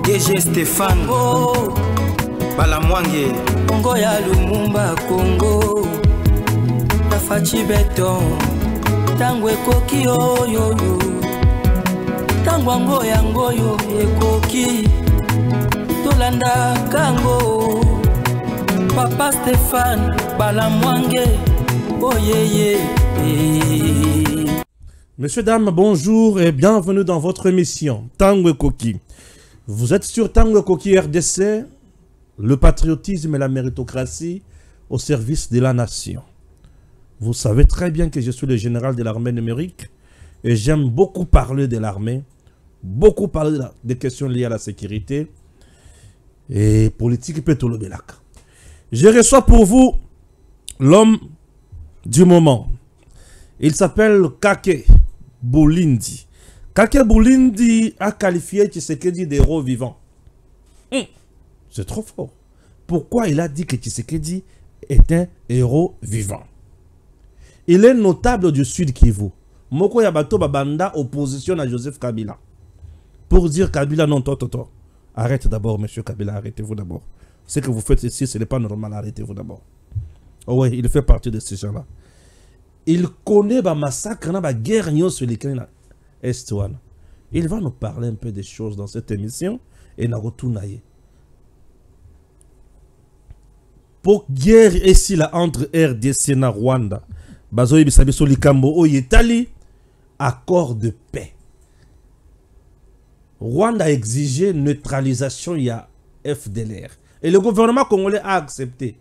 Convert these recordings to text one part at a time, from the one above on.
DG Stéphane oh. Balamwange Congo ya Lumumba Congo na fachi beton tango ekoki oyo tango ango yango yo ekoki tolanda kango Papa Stéphane Balamwange oh yeah. Messieurs, dames, bonjour et bienvenue dans votre émission Tango Koki. Vous êtes sur Tango Koki RDC, le patriotisme et la méritocratie au service de la nation. Vous savez très bien que je suis le général de l'armée numérique et j'aime beaucoup parler de l'armée, beaucoup parler des questions liées à la sécurité et politique pétrolobélac. Je reçois pour vous l'homme du moment. Il s'appelle Kake Bulindi. Kake Bulindi a qualifié Tshisekedi d'héros vivant. C'est trop fort. Pourquoi il a dit que Tshisekedi est un héros vivant? Il est notable du Sud Kivu. Moko Yabato Babanda opposition à Joseph Kabila. Pour dire Kabila non, toto. Arrête d'abord, monsieur Kabila, arrêtez-vous d'abord. Ce que vous faites ici, ce n'est pas normal, arrêtez-vous d'abord. Oh oui, il fait partie de ces gens-là. Il connaît le massacre, la guerre sur l'Ukraine. Il va nous parler un peu des choses dans cette émission et nous retournons. Pour guerre ici là entre RDC et Rwanda, Bazoï Bisabiso Likambo Oyetali, accord de paix. Rwanda a exigé neutralisation, il y a FDLR. Et le gouvernement congolais a accepté.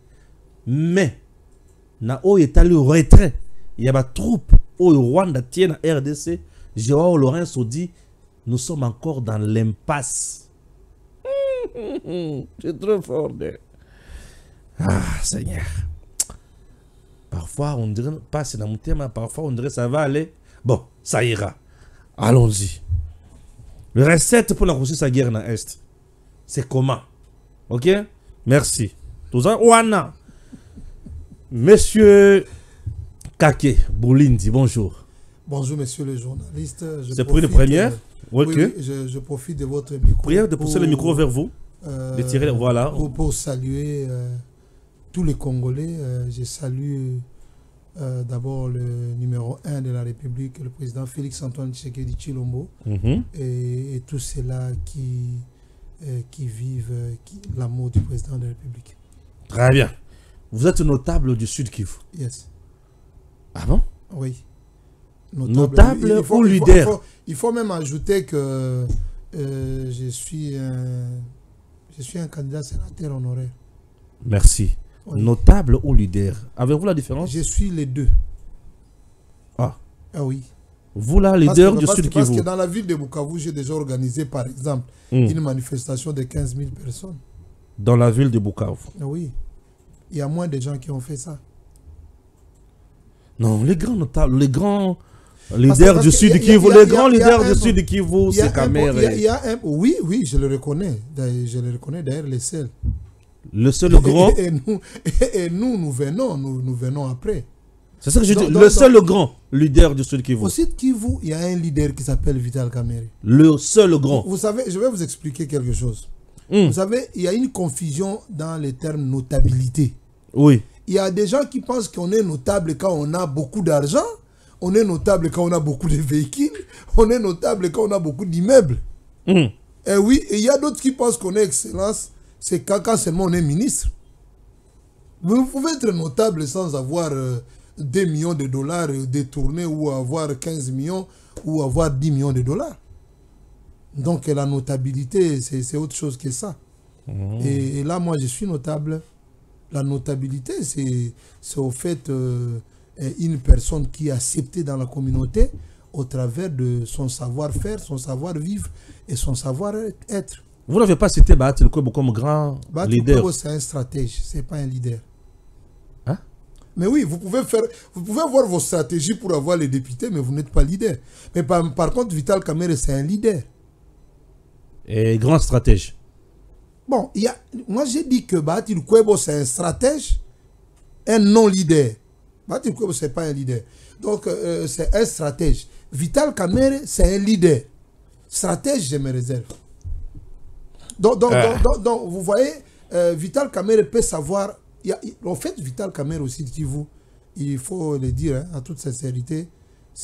Mais, na Oyetali retrait. Il y a des troupes au Rwanda tiennent à RDC. Joao Lorenzo dit, nous sommes encore dans l'impasse. C'est trop fort. Ah, Seigneur. Parfois, on dirait, pas c'est dans mon thème, parfois on dirait ça va aller. Bon, ça ira. Allons-y. Le recette pour la réussir sa guerre dans l'Est, c'est comment? Ok? Merci. Tout ça, Ouana. Monsieur Kake Bulindi, bonjour. Bonjour, monsieur le journaliste. C'est pour une première? Oui, je profite de votre micro. Prière de pousser le micro vers vous. De tirer, voilà. Pour saluer tous les Congolais. Je salue d'abord le numéro 1 de la République, le président Félix-Antoine Tshisekedi Tshilombo, et tous ceux-là qui vivent l'amour du président de la République. Très bien. Vous êtes notable du Sud Kivu. Yes. Ah bon? Oui. Notable ou leader? Il faut même ajouter que je suis un candidat sénateur honoraire. Merci. Oui. Notable ou leader? Avez-vous la différence? Je suis les deux. Ah. Ah oui. Vous là, leader du Sud Kivu? Parce que dans la ville de Bukavu, j'ai déjà organisé, par exemple, une manifestation de 15 000 personnes. Dans la ville de Bukavu? Oui. Il y a moins de gens qui ont fait ça. Non, les grands notables, les grands leaders du Sud Kivu, les grands leaders du Sud Kivu, c'est Kamere. Oui, je le reconnais. Je le reconnais d'ailleurs, les seuls. Le seul grand. Et nous venons après. C'est ça que je dis. Le seul grand leader du Sud Kivu. Au Sud Kivu, il y a un leader qui s'appelle Vital Kamerhe. Le seul grand. Vous savez, je vais vous expliquer quelque chose. Vous savez, il y a une confusion dans les termes notabilité. Oui. Il y a des gens qui pensent qu'on est notable quand on a beaucoup d'argent, on est notable quand on a beaucoup de véhicules, on est notable quand on a beaucoup d'immeubles. Et oui, et il y a d'autres qui pensent qu'on est excellence, c'est quand seulement on est ministre. Vous pouvez être notable sans avoir 2 millions de dollars détournés ou avoir 15 millions ou avoir 10 millions de dollars. Donc la notabilité, c'est autre chose que ça. Et là, moi, je suis notable. La notabilité, c'est au fait une personne qui est acceptée dans la communauté au travers de son savoir-faire, son savoir-vivre et son savoir-être. Vous n'avez pas cité Bahati Lukwebo comme grand leader. C'est un stratège, ce n'est pas un leader. Hein? Mais oui, vous pouvez avoir vos stratégies pour avoir les députés, mais vous n'êtes pas leader. Mais par contre, Vital Kamerhe, c'est un leader. Et grand stratège. Bon, moi j'ai dit que Bahati Lukwebo c'est un stratège, un non-leader. Bahati Lukwebo c'est pas un leader. Donc c'est un stratège. Vital Kamerhe c'est un leader. Stratège, je me réserve. Donc, vous voyez, Vital Kamerhe peut savoir. En fait, Vital Kamerhe aussi, il faut le dire, hein, en toute sincérité,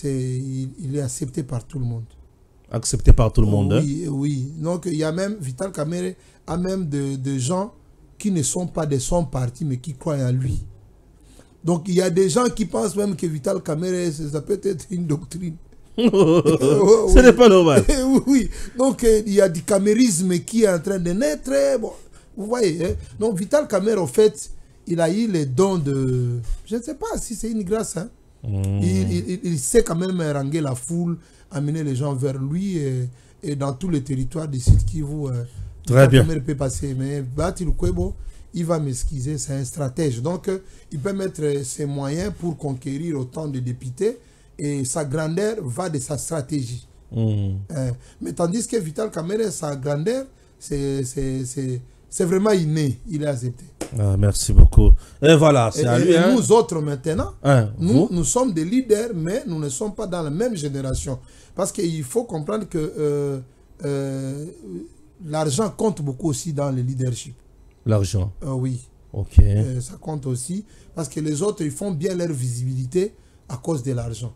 il est accepté par tout le monde. Accepté par tout le monde. Oui, oui. Donc, il y a même, Vital Kamerhe a même de gens qui ne sont pas de son parti, mais qui croient en lui. Donc, il y a des gens qui pensent même que Vital Kamerhe, ça peut être une doctrine. Ce n'est pas normal. Oui, donc il y a du camérisme qui est en train de naître. Bon, vous voyez, hein? Donc Vital Kamerhe, en fait, il a eu les dons de... Je ne sais pas si c'est une grâce. Hein? Il sait quand même haranguer la foule, amener les gens vers lui et dans tous les territoires du Sud Kivu. Très bien. Kamerhe peut passer. Mais Bahati Lukwebo, il va m'excuser, c'est un stratège. Donc, il peut mettre ses moyens pour conquérir autant de députés. Et sa grandeur va de sa stratégie. Mais tandis que Vital Kamerhe, sa grandeur, c'est vraiment inné. Il est accepté. Ah, merci beaucoup. Et voilà, c'est à lui. Et hein? nous autres maintenant, Hein, nous sommes des leaders, mais nous ne sommes pas dans la même génération. Parce qu'il faut comprendre que l'argent compte beaucoup aussi dans le leadership. L'argent. Oui. Ok. Ça compte aussi. Parce que les autres, ils font bien leur visibilité à cause de l'argent.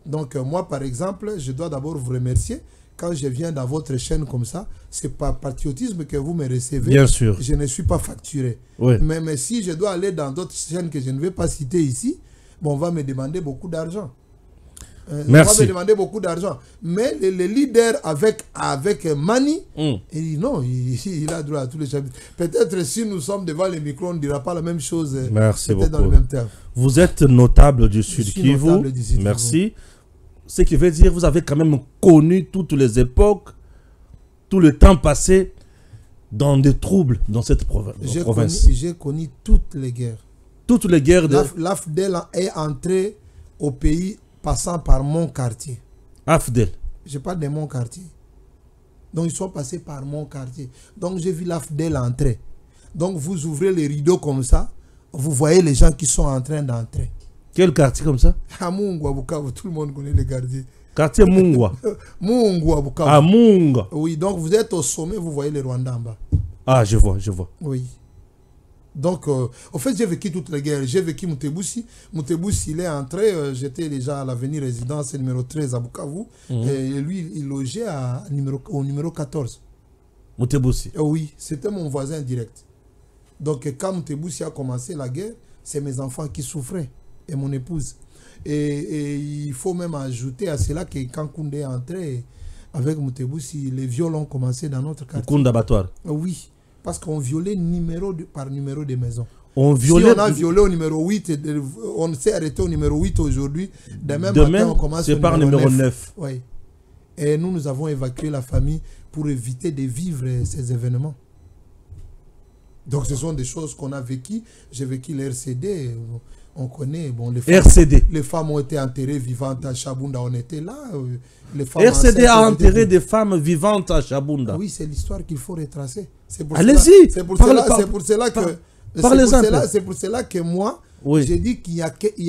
Donc moi par exemple, je dois d'abord vous remercier quand je viens dans votre chaîne comme ça. C'est par patriotisme que vous me recevez. Bien sûr. Je ne suis pas facturé. Oui. Mais si je dois aller dans d'autres chaînes que je ne vais pas citer ici, bon, on va me demander beaucoup d'argent. Merci. On va me demander beaucoup d'argent. Mais le leader avec Mani, il dit non, il a droit à tous les chapitres. Peut-être si nous sommes devant les micros, on ne dira pas la même chose. Merci beaucoup. Dans le même terme. Vous êtes notable du Sud Kivu. Merci. Ce qui veut dire que vous avez quand même connu toutes les époques, tout le temps passé dans des troubles dans cette province. J'ai connu toutes les guerres. Toutes les guerres de... L'AFDEL est entré au pays passant par mon quartier. AFDEL. Je parle de mon quartier. Donc ils sont passés par mon quartier. Donc j'ai vu l'AFDEL entrer. Donc vous ouvrez les rideaux comme ça, vous voyez les gens qui sont en train d'entrer. Quel quartier comme ça? À Mungwa, Bukavu, tout le monde connaît les gardiens. Quartier Mungwa. Mungwa, Bukavu. Ah, Mungwa. Oui, donc vous êtes au sommet, vous voyez les Rwandais en bas. Ah, je vois, je vois. Oui. Donc, en fait, j'ai vécu toutes les guerres. J'ai vécu Mutebussi. Mutebussi, il est entré, j'étais déjà à l'avenue résidence numéro 13 à Bukavu. Et lui, il logeait au numéro 14. Mutebussi. Oui, c'était mon voisin direct. Donc, quand Mutebussi a commencé la guerre, c'est mes enfants qui souffraient et mon épouse. Et il faut même ajouter à cela que quand Koundé est entré avec Mutebussi, les viols ont commencé dans notre quartier. Koundé abattoir. Oui. Parce qu'on violait par numéro de maison. Si on a violé au numéro 8, on s'est arrêté au numéro 8 aujourd'hui. Demain matin, on commence c'est par numéro 9. Oui. Et nous avons évacué la famille pour éviter de vivre ces événements. Donc ce sont des choses qu'on a vécues. J'ai vécu l'RCD. On connaît. Bon, les femmes ont été enterrées vivantes à Chabunda. On était là. Les femmes RCD a enterré des femmes vivantes à Chabunda. Oui, c'est l'histoire qu'il faut retracer. Allez-y. C'est pour cela que moi, oui, j'ai dit qu'il y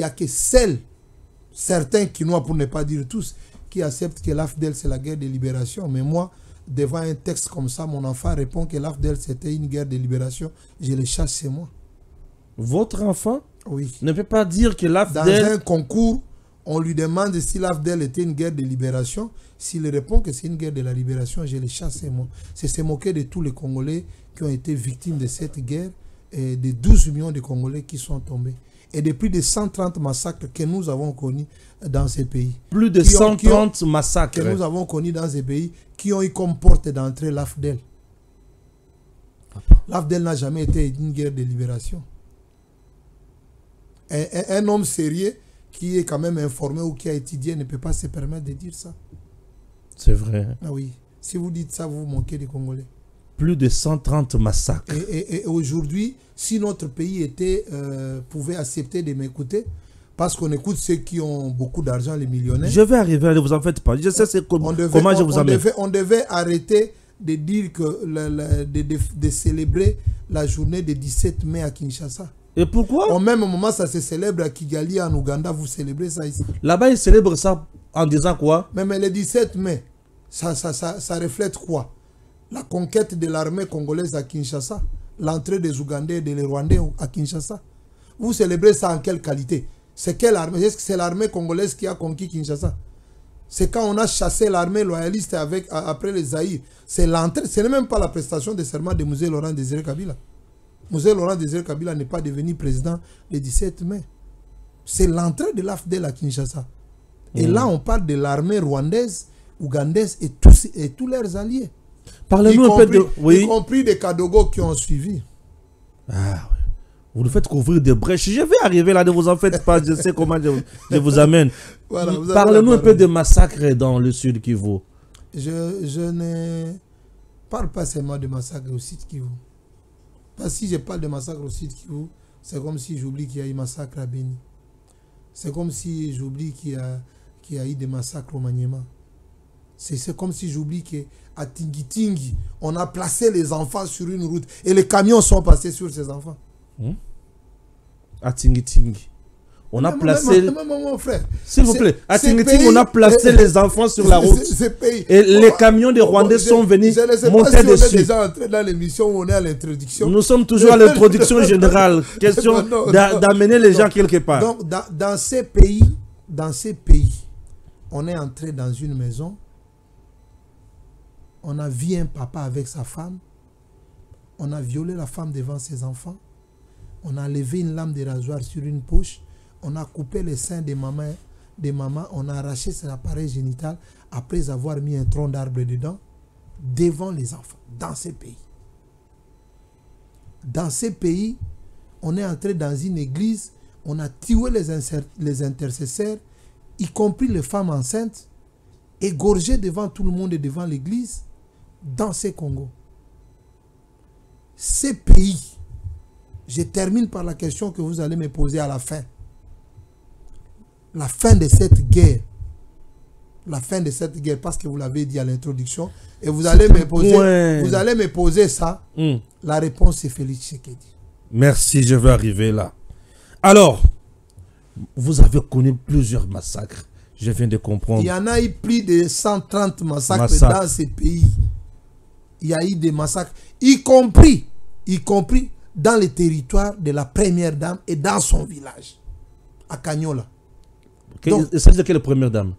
a que certains Kinois, pour ne pas dire tous, qui acceptent que l'AFDEL c'est la guerre de libération. Mais moi, devant un texte comme ça, mon enfant répond que l'AFDEL c'était une guerre de libération. Je le chasse chez moi. Votre enfant? Oui. Ne peut pas dire que l'AFDEL... Dans un concours, on lui demande si l'AFDEL était une guerre de libération. S'il répond que c'est une guerre de la libération, je les chasse moi. C'est se moquer de tous les Congolais qui ont été victimes de cette guerre et des 12 millions de Congolais qui sont tombés. Et de plus de 130 massacres que nous avons connus dans ces pays. Plus de 130 massacres. Que nous avons connus dans ces pays qui ont eu comme porte d'entrée l'AFDEL. L'AFDEL n'a jamais été une guerre de libération. Un homme sérieux qui est quand même informé ou qui a étudié ne peut pas se permettre de dire ça. C'est vrai. Ah oui. Si vous dites ça, vous vous moquez des Congolais. Plus de 130 massacres. Et aujourd'hui, si notre pays pouvait accepter de m'écouter, parce qu'on écoute ceux qui ont beaucoup d'argent, les millionnaires. Je vais arriver, ne vous en faites pas. Je sais comment je vous amène. On devait arrêter de dire que de célébrer la journée du 17 mai à Kinshasa. Et pourquoi? Au même moment, ça se célèbre à Kigali, en Ouganda. Vous célébrez ça ici. Là-bas, ils célèbrent ça en disant quoi? Mais le 17 mai, ça reflète quoi? la conquête de l'armée congolaise à Kinshasa, l'entrée des Ougandais et des Rwandais à Kinshasa. Vous célébrez ça en quelle qualité? C'est quelle armée? Est-ce que c'est l'armée congolaise qui a conquis Kinshasa? C'est quand on a chassé l'armée loyaliste après les Zaïre. C'est l'entrée, ce n'est même pas la prestation de serment de Mzee Laurent Désiré Kabila. Mzee Laurent Désiré Kabila n'est pas devenu président le 17 mai. C'est l'entrée de l'AFDEL à Kinshasa. Et là, on parle de l'armée rwandaise, ougandaise et tous leurs alliés. Parlez-nous un peu de... Oui. Y compris des Kadogo qui ont suivi. Ah, oui. Vous nous faites couvrir des brèches. Je vais arriver là, ne vous en faites pas. Je sais comment je vous amène. Voilà, parlez-nous un peu de massacres dans le sud Kivu. Je ne parle pas seulement de massacres au sud Kivu. Parce que si je parle de massacres au sud Kivu, c'est comme si j'oublie qu'il y a eu massacre à Beni. C'est comme si j'oublie qu'il y a eu des massacres au Maniema. C'est comme si j'oublie qu'à Tingi-Tingi, on a placé les enfants sur une route et les camions sont passés sur ces enfants. À Tingi-Tingi. On a placé... Mon frère. S'il vous plaît, à Tingi-Tingi, on a placé les enfants sur la route. Et les camions des Rwandais sont venus monter dessus. On est déjà entré dans l'émission où on est à l'introduction. Nous sommes toujours à l'introduction générale. Question d'amener les gens quelque part. Donc, dans ces pays, on est entré dans une maison. On a vu un papa avec sa femme. On a violé la femme devant ses enfants. On a levé une lame de rasoir sur une poche. On a coupé les seins des mamans. On a arraché ses appareils génitaux après avoir mis un tronc d'arbre dedans devant les enfants. Dans ces pays. Dans ces pays, on est entré dans une église. On a tué les intercesseurs, y compris les femmes enceintes, égorgées devant tout le monde et devant l'église. Dans ces Congos. Ces pays, je termine par la question que vous allez me poser à la fin. La fin de cette guerre. La fin de cette guerre, parce que vous l'avez dit à l'introduction, et vous allez me poser ça. La réponse c'est Félix Tshisekedi. Merci, je vais arriver là. Alors, vous avez connu plusieurs massacres. Je viens de comprendre. Il y en a eu plus de 130 massacres dans ces pays. Il y a eu des massacres, y compris dans le territoire de la première dame et dans son village, à Cagnola. Il s'agit de quelle première dame?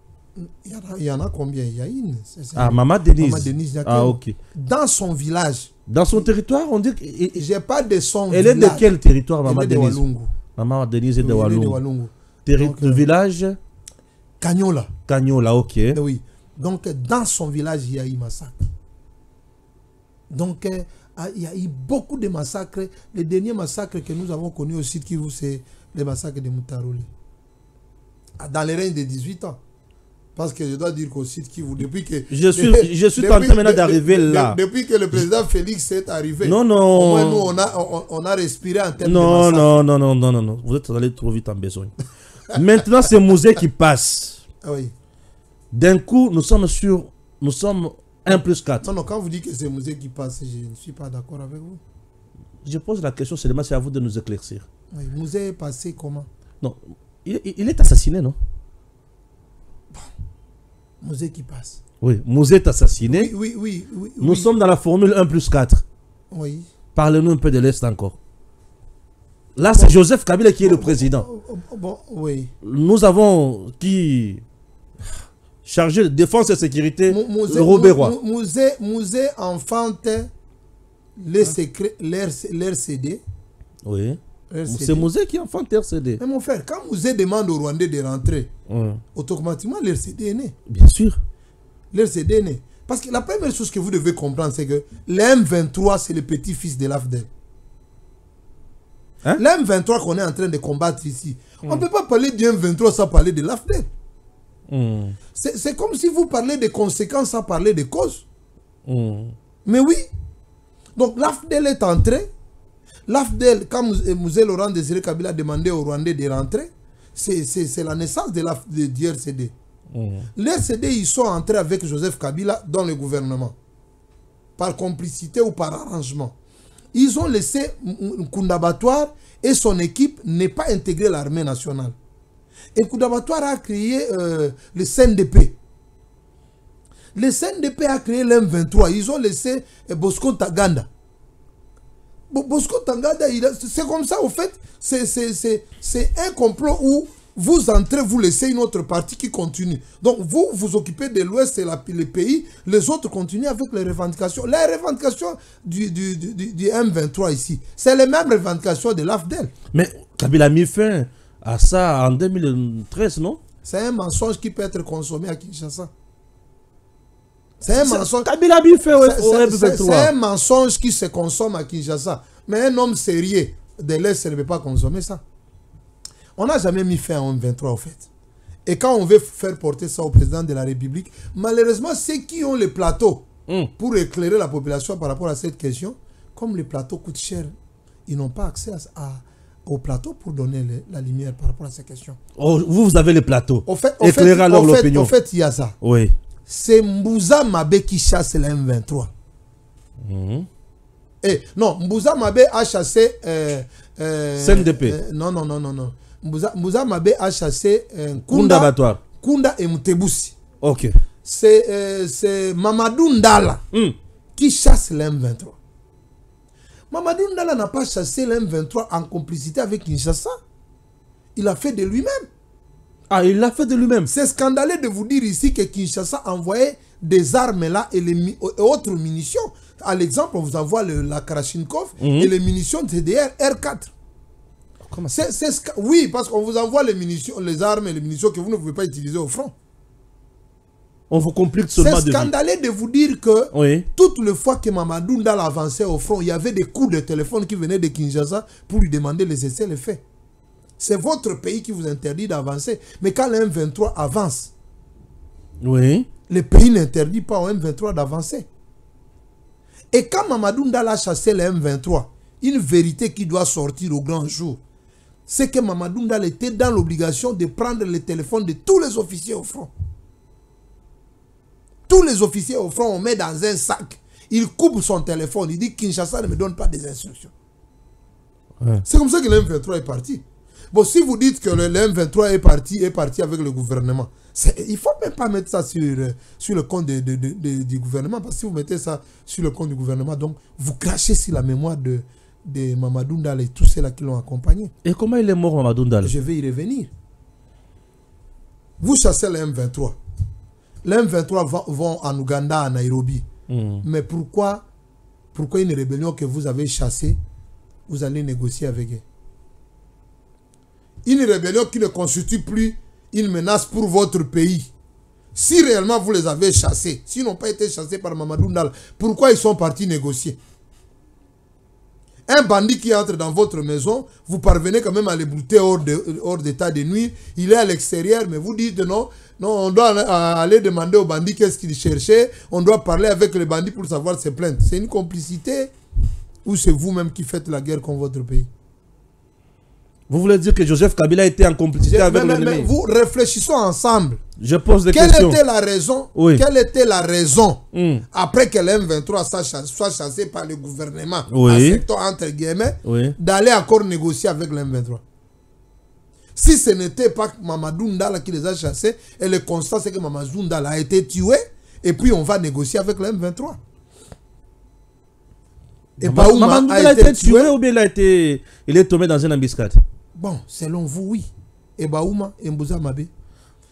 Il y en a combien? Il y a une. Maman Denise. Maman Denise. Ok. Dans son village. Dans son territoire, on dit que... J'ai pas de son village. Elle est de quel territoire, Maman Denise? Maman Denise est de Walungu. Le village? Cagnola. Cagnola, ok. Oui. Donc, dans son village, il y a eu massacre. Donc, il y a eu beaucoup de massacres. Le dernier massacre que nous avons connu au sud Kivu, c'est le massacre de Moutaroli. Dans les règnes de 18 ans. Parce que je dois dire qu'au sud Kivu, depuis que... Je suis en train maintenant d'arriver là. Depuis que le président Félix est arrivé, non. Au moins nous, on a respiré en termes de massacre. Non. Vous êtes allé trop vite en besogne. Maintenant, c'est Mzee qui passe. Ah oui. D'un coup, nous sommes 1 plus 4. Non, quand vous dites que c'est Mzee qui passe, je ne suis pas d'accord avec vous. Je pose la question seulement, c'est à vous de nous éclaircir. Oui, Mzee est passé comment? Non, il est assassiné, non? Bon. Mzee qui passe. Oui, Mzee est assassiné. Oui. Nous sommes dans la formule 1 plus 4. Oui. Parlez-nous un peu de l'Est encore. Là, c'est Joseph Kabila qui est le président. Bon, oui. Nous avons qui... chargé de défense et sécurité, Robert-Roi. Mzee enfante les secrets, l'RCD. Oui. C'est Mzee qui enfante l'RCD. Mais mon frère, quand Mzee demande aux Rwandais de rentrer, automatiquement l'RCD est né. Bien sûr. L'RCD est né. Parce que la première chose que vous devez comprendre, c'est que l'M23, c'est le petit-fils de l'AFDEL. Hein? L'M23 qu'on est en train de combattre ici, on ne peut pas parler du M23 sans parler de l'AFDEL. C'est comme si vous parlez des conséquences sans parler des causes. Mais oui. Donc l'AFDEL est entré. L'AFDEL, quand Mzee Laurent Désiré Kabila a demandé aux Rwandais de rentrer, c'est la naissance de l'RCD. L'RCD, ils sont entrés avec Joseph Kabila dans le gouvernement. Par complicité ou par arrangement. Ils ont laissé Koundabatoire et son équipe ne pas intégrer l'armée nationale. Et Koundabatoire a créé le CNDP. Le CNDP a créé l'M23. Ils ont laissé Bosco Ntaganda. Bosco Ntaganda, c'est comme ça, au fait. C'est un complot où vous entrez, vous laissez une autre partie qui continue. Donc vous vous occupez de l'Ouest et le pays, les autres continuent avec les revendications. Les revendications du M23 ici, c'est les mêmes revendications de l'AFDEL. Mais Kabila a mis fin à ça en 2013, non? C'est un mensonge qui peut être consommé à Kinshasa. C'est un mensonge. Kabila a mis fin au M23. C'est un mensonge qui se consomme à Kinshasa. Mais un homme sérieux de l'Est ne peut pas consommer ça. On n'a jamais mis fin à M23 au fait. Et quand on veut faire porter ça au président de la République, malheureusement, ceux qui ont les plateaux pour éclairer la population par rapport à cette question, comme les plateaux coûtent cher, ils n'ont pas accès au plateau pour donner la lumière par rapport à ces questions. Oh, vous avez les plateaux. Éclairer alors l'opinion. En fait, il y a ça. Oui. C'est Mbouza Mabé qui chasse le M23. Non, Mbouza Mabé a chassé... CNDP. Non. Mbouza Mabé a chassé Kunda et Mutebousi. Ok. C'est Mamadou Ndala qui chasse le M23. Mamadou Ndala n'a pas chassé le M23 en complicité avec Kinshasa. Il a fait de lui-même. Ah, il l'a fait de lui-même. C'est scandaleux de vous dire ici que Kinshasa envoyait des armes là et autres munitions. À l'exemple, on vous envoie la Kalachnikov et les munitions TDR R4. Comment ça? Oui, parce qu'on vous envoie les armes et les munitions que vous ne pouvez pas utiliser au front. On vous complique seulement de vie. C'est scandaleux de vous dire que toutes les fois que Mamadou Ndala avançait au front, il y avait des coups de téléphone qui venaient de Kinshasa pour lui demander les essais, les faits. C'est votre pays qui vous interdit d'avancer. Mais quand le M23 avance, le pays n'interdit pas au M23 d'avancer. Et quand Mamadou Ndala a chassé le M23, une vérité qui doit sortir au grand jour, c'est que Mamadou Ndala était dans l'obligation de prendre le téléphone de tous les officiers au front. Tous les officiers au front, on met dans un sac. Il coupe son téléphone. Il dit Kinshasa ne me donne pas des instructions. C'est comme ça que le M23 est parti. Bon, si vous dites que le M23 est parti avec le gouvernement, il ne faut même pas mettre ça sur le compte du gouvernement, parce que si vous mettez ça sur le compte du gouvernement, donc vous crachez sur la mémoire de Mamadou Ndala et tous ceux-là qui l'ont accompagné. Et comment il est mort, Mamadou Ndala? Je vais y revenir. Vous chassez le M23. Les M23 vont en Ouganda, à Nairobi. Mais pourquoi une rébellion que vous avez chassée, vous allez négocier avec eux? Une rébellion qui ne constitue plus une menace pour votre pays. Si réellement vous les avez chassés, s'ils n'ont pas été chassés par Mamadou Ndala, pourquoi ils sont partis négocier? Un bandit qui entre dans votre maison, vous parvenez quand même à l'ébouter hors d'état de nuire. Il est à l'extérieur, mais vous dites non, on doit aller demander au bandit qu'est-ce qu'il cherchait. On doit parler avec le bandit pour savoir ses plaintes. C'est une complicité ou c'est vous-même qui faites la guerre contre votre pays? Vous voulez dire que Joseph Kabila était en complicité avec l'ennemi? Mais vous réfléchissons ensemble. Je pose des questions. Quelle était la raison, quelle était la raison après que l'M23 soit chassé par le gouvernement, acceptons entre guillemets, d'aller encore négocier avec l'M23? Si ce n'était pas Mamadou Ndala qui les a chassés, et le constat c'est que Mamadou Ndala a été tué, et puis on va négocier avec l'M23. Et Mamadou Ndala a été tué ou bien il est tombé dans une embuscade? Bon, selon vous, oui. Et Baouma et Mbouza Mabé.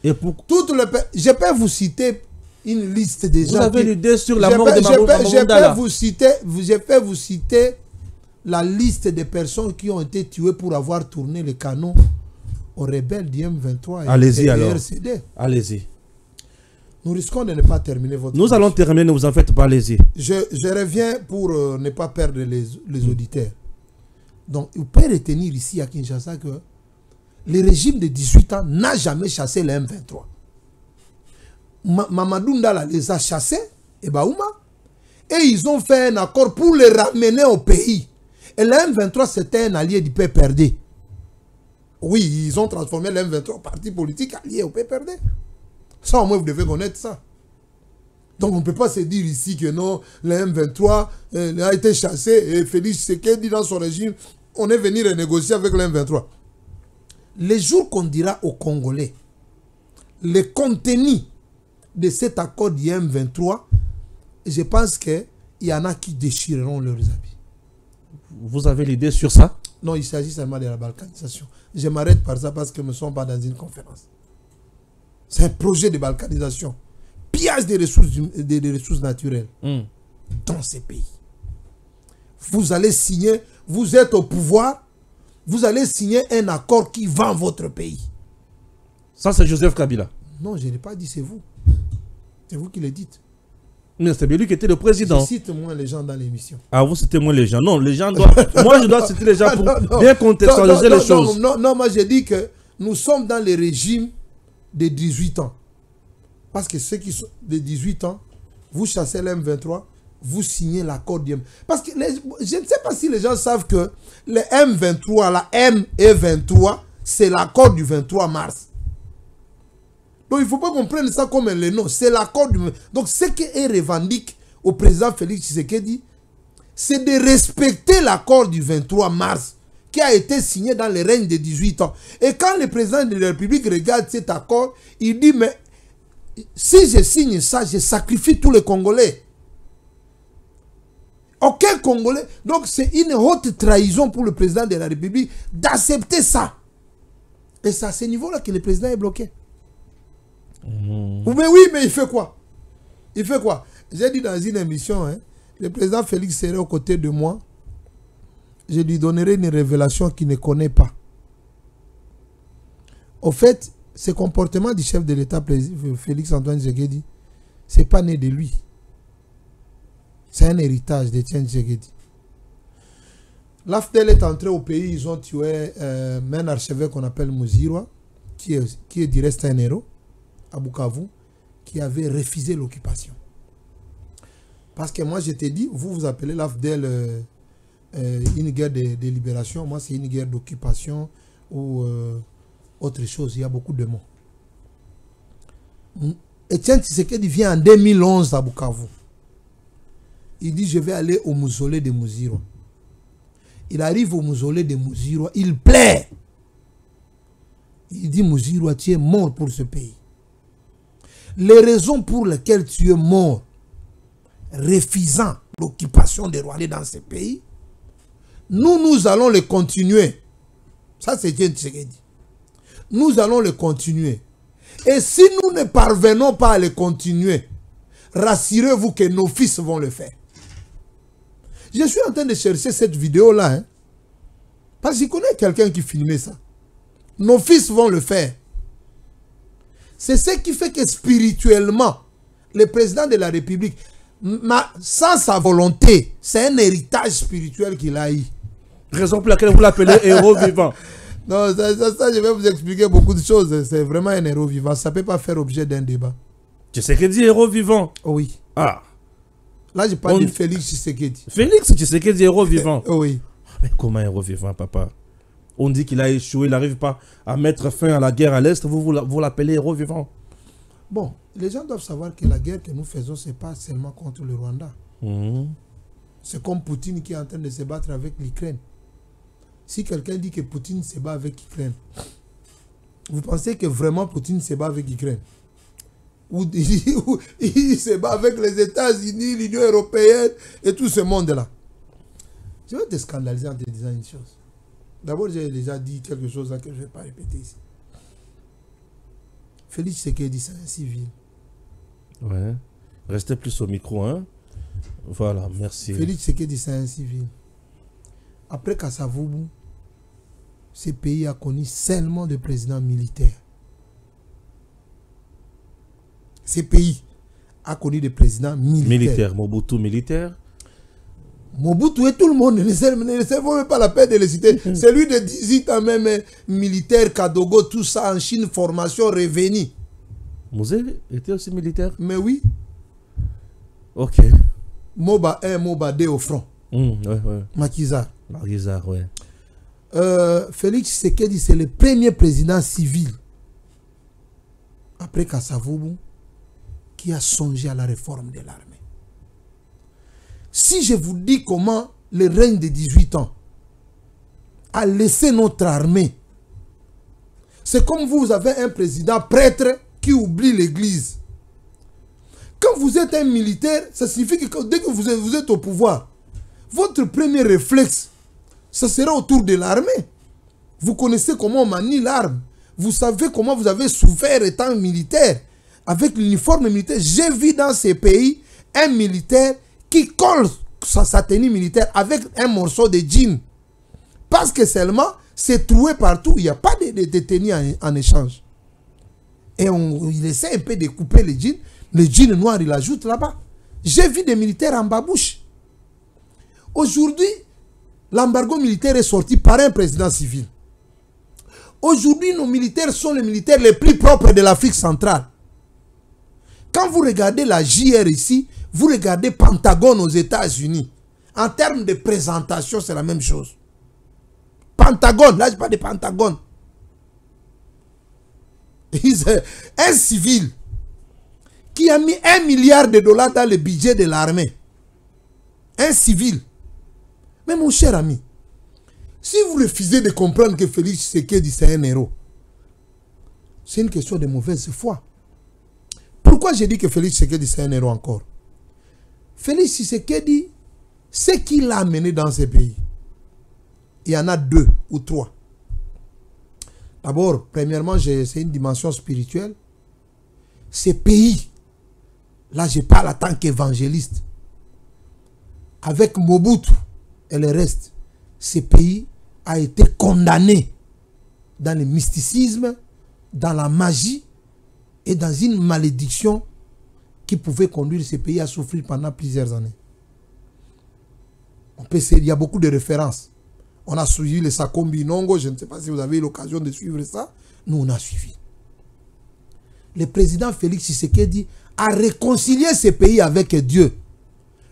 Et pour... Je peux vous citer une liste des gens. Vous avez l'idée sur la mort de Mamadou Ndala? Je peux vous citer la liste des personnes qui ont été tuées pour avoir tourné les canons aux rebelles du M23 et RCD. Allez-y. Nous risquons de ne pas terminer votre... Nous allons terminer, ne vous en faites pas, allez-y. Je reviens pour ne pas perdre les auditeurs. Donc, vous pouvez retenir ici à Kinshasa que le régime de 18 ans n'a jamais chassé le M23. Mamadou Ndala les a chassés, et Baouma, et ils ont fait un accord pour les ramener au pays. Et le M23, c'était un allié du PPRD. Oui, ils ont transformé le M23 en parti politique allié au PPRD. Ça, au moins, vous devez connaître ça. Donc, on ne peut pas se dire ici que non, le M23 a été chassé et Félix Tshisekedi, dans son régime, on est venu renégocier avec le M23. Les jours qu'on dira aux Congolais, le contenu de cet accord du M23, je pense qu'il y en a qui déchireront leurs habits. Vous avez l'idée sur ça? Non, il s'agit seulement de la balkanisation. Je m'arrête par ça parce que nous ne sommes pas dans une conférence. C'est un projet de balkanisation. Pillage des ressources naturelles dans ces pays. Vous allez signer, vous êtes au pouvoir, vous allez signer un accord qui vend votre pays. Ça, c'est Joseph Kabila. Non, je n'ai pas dit, c'est vous. C'est vous qui le dites. Mais c'est bien lui qui était le président. Je cite moins les gens dans l'émission. Ah, vous citez moins les gens. Non, les gens doivent... moi, je dois citer les gens pour bien contextualiser les choses. Non, moi, j'ai dit que nous sommes dans le régime de 18 ans. Parce que ceux qui sont de 18 ans, vous chassez l'M23, vous signez l'accord du M. Parce que je ne sais pas si les gens savent que le M23, la M et 23, c'est l'accord du 23 mars. Donc il ne faut pas qu'on prenne ça comme le nom. C'est l'accord du... Donc ce qu'il revendique au président Félix Tshisekedi, c'est de respecter l'accord du 23 mars qui a été signé dans le règne de 18 ans. Et quand le président de la République regarde cet accord, il dit, mais si je signe ça, je sacrifie tous les Congolais. Aucun Congolais. Donc c'est une haute trahison pour le président de la République d'accepter ça. Et c'est à ce niveau-là que le président est bloqué. Mais oui, mais il fait quoi? Il fait quoi? J'ai dit dans une émission, hein, le président Félix serait aux côtés de moi. Je lui donnerai une révélation qu'il ne connaît pas. Au fait, ce comportement du chef de l'État, Félix Antoine Tshisekedi, ce n'est pas né de lui. C'est un héritage de Etienne Tshisekedi. L'AFDEL est entré au pays, ils ont tué un archevêque qu'on appelle Muzirwa, qui est du reste un héros, à Bukavu, qui avait refusé l'occupation. Parce que moi, je t'ai dit, vous appelez l'AFDEL une guerre de libération, moi, c'est une guerre d'occupation ou autre chose. Il y a beaucoup de mots. Etienne Tshisekedi vient en 2011 à Bukavu. Il dit, je vais aller au mausolée de Muzirwa. Il arrive au mausolée de Muzirwa, il pleure. Il dit, Muzirwa, tu es mort pour ce pays. Les raisons pour lesquelles tu es mort, refusant l'occupation des Rwandais dans ce pays, nous allons le continuer. Ça, c'est Etienne Tshisekedi. Nous allons le continuer. Et si nous ne parvenons pas à le continuer, rassurez-vous que nos fils vont le faire. Je suis en train de chercher cette vidéo-là. Hein, parce que je connais quelqu'un qui filmait ça. Nos fils vont le faire. C'est ce qui fait que spirituellement, le président de la République, sans sa volonté, c'est un héritage spirituel qu'il a eu. Raison pour laquelle vous l'appelez héros vivant. Non, ça, je vais vous expliquer beaucoup de choses. C'est vraiment un héros vivant. Ça ne peut pas faire objet d'un débat. Tshisekedi héros vivant. Oh oui. Ah. Là, je parle de Félix Tshisekedi. Félix Tshisekedi héros vivant. Oh oui. Mais comment héros vivant, papa? On dit qu'il a échoué, il n'arrive pas à mettre fin à la guerre à l'Est. Vous l'appelez héros vivant. Bon, les gens doivent savoir que la guerre que nous faisons, ce n'est pas seulement contre le Rwanda. C'est comme Poutine qui est en train de se battre avec l'Ukraine. Si quelqu'un dit que Poutine se bat avec l'Ukraine, vous pensez que vraiment Poutine se bat avec l'Ukraine? Ou il se bat avec les États-Unis, l'Union européenne et tout ce monde-là? Je vais te scandaliser en te disant une chose. D'abord, j'ai déjà dit quelque chose là que je ne vais pas répéter ici. Félix Tshisekedi, c'est un civil. Ouais. Restez plus au micro, hein. Voilà, merci. Félix Tshisekedi, c'est un civil. Après Kasavubu, ce pays a connu seulement de présidents militaires. Ce pays a connu des présidents militaires. Mobutu militaire. Mobutu et tout le monde ne sait même pas la peine de les citer. Celui de 18 ans même militaire, Kadogo, tout ça en Chine, formation, revenu. Mouzé était aussi militaire? Mais oui. Ok. Moba 1, Moba 2 au front. Ouais. Maquisard. Maquisard, ouais. Félix Tshisekedi, c'est le premier président civil, après Kasavubu, qui a songé à la réforme de l'armée. Si je vous dis comment le règne de 18 ans a laissé notre armée, c'est comme vous avez un président prêtre qui oublie l'église. Quand vous êtes un militaire, ça signifie que dès que vous êtes au pouvoir, votre premier réflexe, ça sera autour de l'armée. Vous connaissez comment on manie l'arme. Vous savez comment vous avez souffert étant militaire. Avec l'uniforme militaire, j'ai vu dans ces pays un militaire qui colle sa tenue militaire avec un morceau de jean. Parce que seulement, c'est troué partout. Il n'y a pas de tenue en échange. Et il essaie un peu de couper les jeans. Le jean noir, il ajoute là-bas. J'ai vu des militaires en babouche. Aujourd'hui, l'embargo militaire est sorti par un président civil. Aujourd'hui, nos militaires sont les militaires les plus propres de l'Afrique centrale. Quand vous regardez la JR ici, vous regardez Pentagone aux États-Unis. En termes de présentation, c'est la même chose. Pentagone, là je parle de Pentagone. Un civil qui a mis $1 milliard dans le budget de l'armée. Un civil. Mais mon cher ami, si vous refusez de comprendre que Félix Tshisekedi c'est un héros, c'est une question de mauvaise foi. Pourquoi j'ai dit que Félix Tshisekedi c'est un héros encore? Félix Tshisekedi, ce qu'il a amené dans ces pays, il y en a 2 ou 3. D'abord, premièrement, c'est une dimension spirituelle. Ces pays, là je parle en tant qu'évangéliste, avec Mobutu et le reste, ces pays a été condamné dans le mysticisme, dans la magie et dans une malédiction qui pouvait conduire ces pays à souffrir pendant plusieurs années. On peut essayer, il y a beaucoup de références. On a suivi le Sakombi Nongo, je ne sais pas si vous avez eu l'occasion de suivre ça. Nous, on a suivi. Le président Félix Tshisekedi a réconcilié ces pays avec Dieu.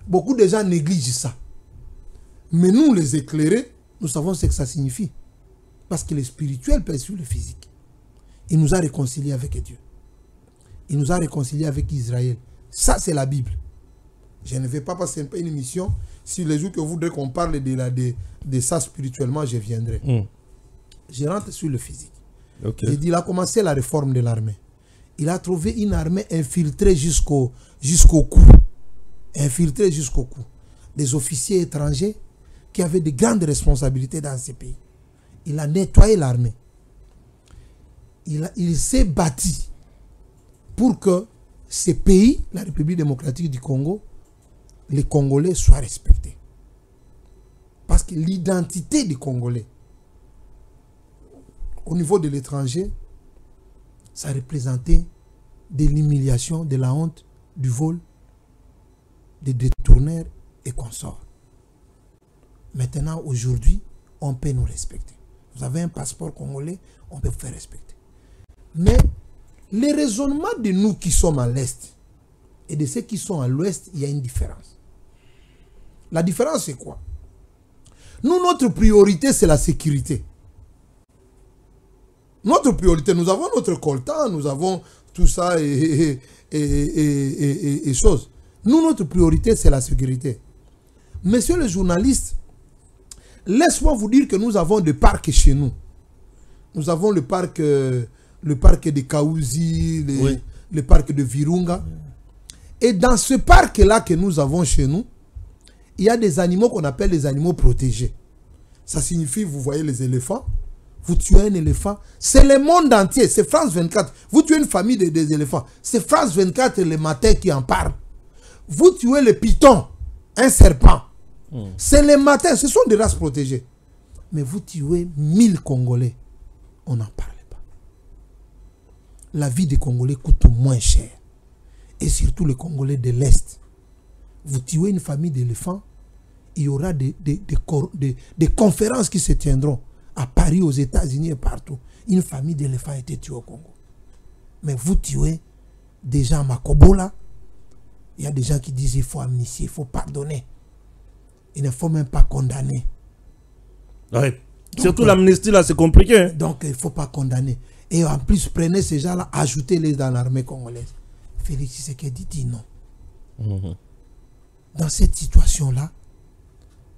Beaucoup de gens négligent ça. Mais nous, les éclairés, nous savons ce que ça signifie. Parce que le spirituel pèse sur le physique. Il nous a réconciliés avec Dieu. Il nous a réconciliés avec Israël. Ça, c'est la Bible. Je ne vais pas passer une émission. Si les jours que vous voudrez qu'on parle de ça spirituellement, je viendrai. Je rentre sur le physique. Okay. Il a commencé la réforme de l'armée. Il a trouvé une armée infiltrée jusqu'au cou. Infiltrée jusqu'au cou. Des officiers étrangers qui avaient de grandes responsabilités dans ces pays. Il a nettoyé l'armée. Il s'est bâti pour que ces pays, la République démocratique du Congo, les Congolais soient respectés. Parce que l'identité des Congolais, au niveau de l'étranger, ça représentait de l'humiliation, de la honte, du vol, des détourneurs et consorts. Maintenant, aujourd'hui, on peut nous respecter. Vous avez un passeport congolais, on peut vous faire respecter. Mais les raisonnements de nous qui sommes à l'Est et de ceux qui sont à l'Ouest, il y a une différence. La différence, c'est quoi? Nous, notre priorité, c'est la sécurité. Notre priorité, nous avons notre coltan, nous avons tout ça et choses. Nous, notre priorité, c'est la sécurité. Messieurs les journalistes, laisse-moi vous dire que nous avons des parcs chez nous. Nous avons le parc de Kaouzi, le parc de Virunga. Et dans ce parc-là que nous avons chez nous, il y a des animaux qu'on appelle les animaux protégés. Ça signifie, vous voyez les éléphants, vous tuez un éléphant, c'est le monde entier, c'est France 24. Vous tuez une famille des éléphants, c'est France 24 le matin qui en parle. Vous tuez le python, un serpent, c'est le matin, ce sont des races protégées. Mais vous tuez 1000 Congolais, on n'en parle pas. La vie des Congolais coûte moins cher. Et surtout les Congolais de l'Est. Vous tuez une famille d'éléphants, il y aura des conférences qui se tiendront à Paris, aux États-Unis et partout. Une famille d'éléphants a été tuée au Congo. Mais vous tuez des gens à Makobola. Il y a des gens qui disent il faut amnistier, il faut pardonner. Il ne faut même pas condamner. Ouais. Surtout l'amnistie là, c'est compliqué. Hein? Donc il ne faut pas condamner. Et en plus, prenez ces gens-là, ajoutez-les dans l'armée congolaise. Félix Tshisekedi dit non. Dans cette situation-là,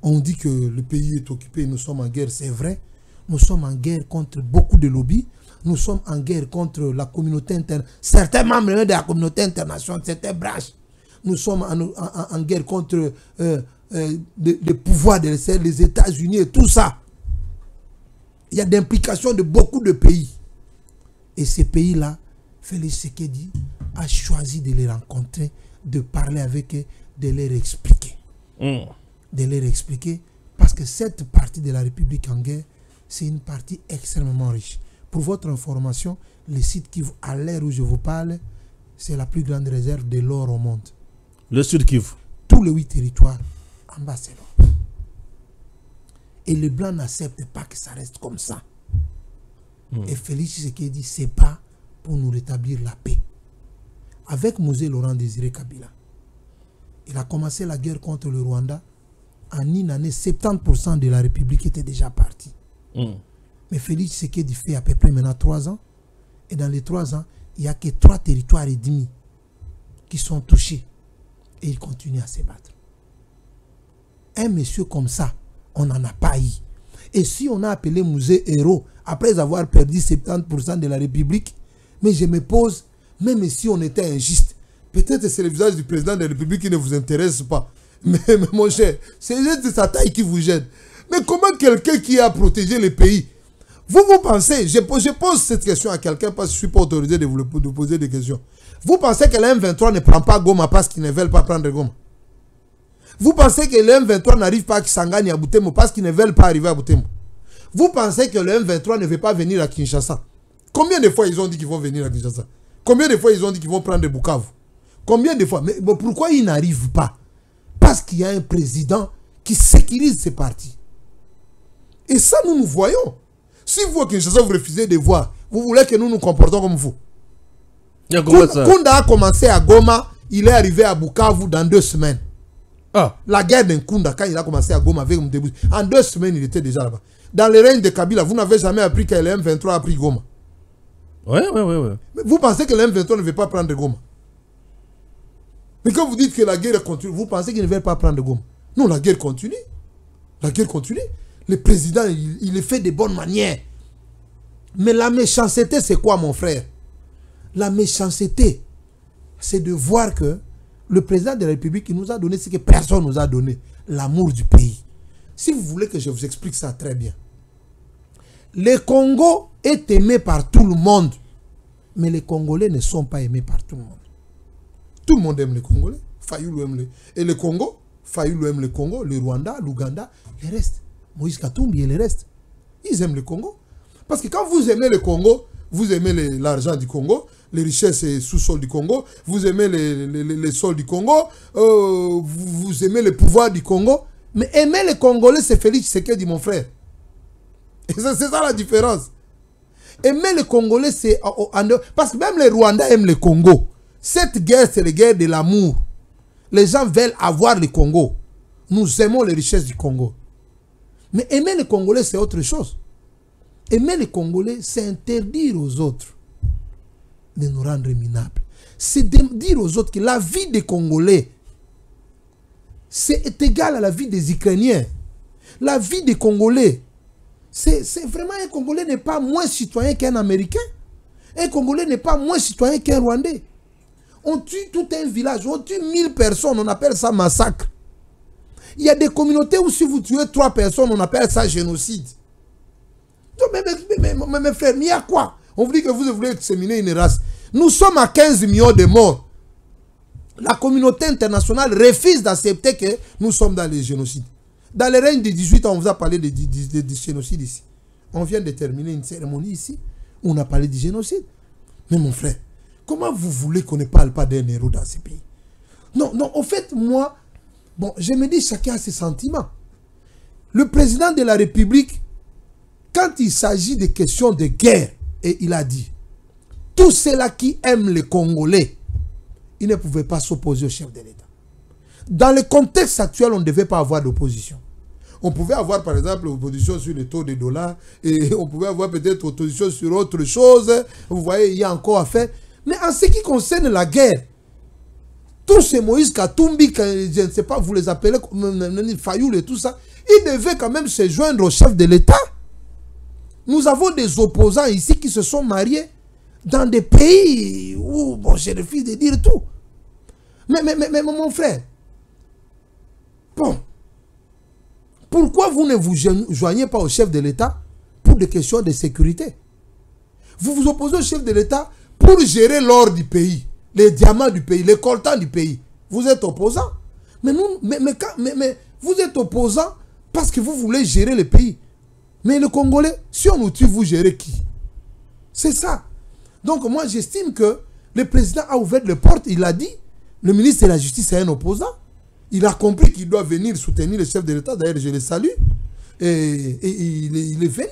on dit que le pays est occupé, nous sommes en guerre, c'est vrai. Nous sommes en guerre contre beaucoup de lobbies. Nous sommes en guerre contre la communauté internationale. Certains membres de la communauté internationale, certaines branches. Nous sommes en guerre contre les pouvoirs des États-Unis et tout ça. Il y a d'implications de beaucoup de pays. Et ces pays-là, Félix Tshisekedi a choisi de les rencontrer, de parler avec eux, de leur expliquer. De leur expliquer, parce que cette partie de la République en guerre, c'est une partie extrêmement riche. Pour votre information, le site Kivu, à l'heure où je vous parle, c'est la plus grande réserve de l'or au monde. Le Sud Kivu. Tous les 8 territoires, en bas c'est l'or. Et les Blancs n'acceptent pas que ça reste comme ça. Et Félix Tshisekedi se bat pour nous rétablir la paix. Avec Mosé Laurent Désiré Kabila, il a commencé la guerre contre le Rwanda. En une année, 70% de la République était déjà partie. Mais Félix Tshisekedi fait à peu près maintenant 3 ans. Et dans les 3 ans, il n'y a que 3 territoires et demi qui sont touchés. Et il continue à se battre. Un monsieur comme ça, on n'en a pas eu. Et si on a appelé Mosé héros, après avoir perdu 70% de la République, mais je me pose, même si on était injuste, peut-être c'est le visage du président de la République qui ne vous intéresse pas. Mais mon cher, c'est juste sa taille qui vous gêne. Mais comment quelqu'un qui a protégé le pays, vous pensez, je pose cette question à quelqu'un parce que je ne suis pas autorisé de vous poser des questions. Vous pensez que le M23 ne prend pas Goma parce qu'ils ne veulent pas prendre Goma? Vous pensez que le M23 n'arrive pas à Kisangani à Butembo parce qu'ils ne veulent pas arriver à Butembo? Vous pensez que le M23 ne veut pas venir à Kinshasa? Combien de fois ils ont dit qu'ils vont venir à Kinshasa? Combien de fois ils ont dit qu'ils vont prendre Bukavu? Combien de fois? Mais pourquoi ils n'arrivent pas? Parce qu'il y a un président qui sécurise ces partis. Et ça, nous voyons. Si vous, à Kinshasa, vous refusez de voir, vous voulez que nous nous comportons comme vous. Kunda a commencé à Goma, il est arrivé à Bukavu dans 2 semaines. La guerre d'Nkunda, quand il a commencé à Goma avec Mdebouzi, en 2 semaines, il était déjà là-bas. Dans le règne de Kabila, vous n'avez jamais appris que le M23 a pris Goma. Ouais. Mais vous pensez que le M23 ne veut pas prendre Goma? Mais quand vous dites que la guerre continue, vous pensez qu'il ne veut pas prendre Goma? Non, la guerre continue. La guerre continue. Le président, il le fait de bonnes manières. Mais la méchanceté, c'est quoi, mon frère? La méchanceté, c'est de voir que le président de la République, il nous a donné ce que personne ne nous a donné, l'amour du pays. Si vous voulez que je vous explique ça très bien. Le Congo est aimé par tout le monde, mais les Congolais ne sont pas aimés par tout le monde. Tout le monde aime les Congolais. Fayulu aime les... Et le Congo, Fayulu aime le Congo, le Rwanda, l'Ouganda, les restes. Moïse Katumbi et les restes. Ils aiment le Congo. Parce que quand vous aimez le Congo, vous aimez l'argent du Congo, les richesses et sous-sol du Congo, vous aimez les sols du Congo, vous aimez le pouvoir du Congo. Mais aimer les Congolais, c'est Félix Tshisekedi, mon frère. Et c'est ça la différence. Aimer les Congolais, c'est... Parce que même les Rwandais aiment le Congo. Cette guerre, c'est la guerre de l'amour. Les gens veulent avoir le Congo. Nous aimons les richesses du Congo. Mais aimer les Congolais, c'est autre chose. Aimer les Congolais, c'est interdire aux autres de nous rendre minables. C'est dire aux autres que la vie des Congolais, c'est égal à la vie des Ukrainiens. La vie des Congolais, c'est vraiment un Congolais n'est pas moins citoyen qu'un Américain. Un Congolais n'est pas moins citoyen qu'un Rwandais. On tue tout un village, on tue 1000 personnes, on appelle ça massacre. Il y a des communautés où si vous tuez 3 personnes, on appelle ça génocide. Mais mes frères, mais il y a quoi? On vous dit que vous voulez exterminer une race. Nous sommes à 15 millions de morts. La communauté internationale refuse d'accepter que nous sommes dans les génocides. Dans le règne de 18 ans, on vous a parlé de génocide ici. On vient de terminer une cérémonie ici où on a parlé du génocide. Mais mon frère, comment vous voulez qu'on ne parle pas d'un héros dans ce pays? Non, en fait, moi, bon, je me dis chacun a ses sentiments. Le président de la République, quand il s'agit de questions de guerre, et il a dit, tous ceux-là qui aiment les Congolais, ils ne pouvaient pas s'opposer au chef de l'État. Dans le contexte actuel, on ne devait pas avoir d'opposition. On pouvait avoir, par exemple, l'opposition sur le taux des dollars, et on pouvait avoir peut-être opposition sur autre chose. Vous voyez, il y a encore à faire. Mais en ce qui concerne la guerre, tous ces Moïse Katumbi, je ne sais pas, vous les appelez Fayoul et tout ça, ils devaient quand même se joindre au chef de l'État. Nous avons des opposants ici qui se sont mariés dans des pays où, bon, je refuse de dire tout. Mais mon frère, bon, pourquoi vous ne vous joignez pas au chef de l'État pour des questions de sécurité? Vous vous opposez au chef de l'État pour gérer l'or du pays, les diamants du pays, les coltans du pays. Vous êtes opposant. Mais vous êtes opposant parce que vous voulez gérer le pays. Mais le Congolais, si on nous tue, vous gérez qui? C'est ça. Donc moi, j'estime que le président a ouvert les portes. Il a dit, le ministre de la Justice est un opposant. Il a compris qu'il doit venir soutenir le chef de l'État. D'ailleurs, je le salue. Et il est venu,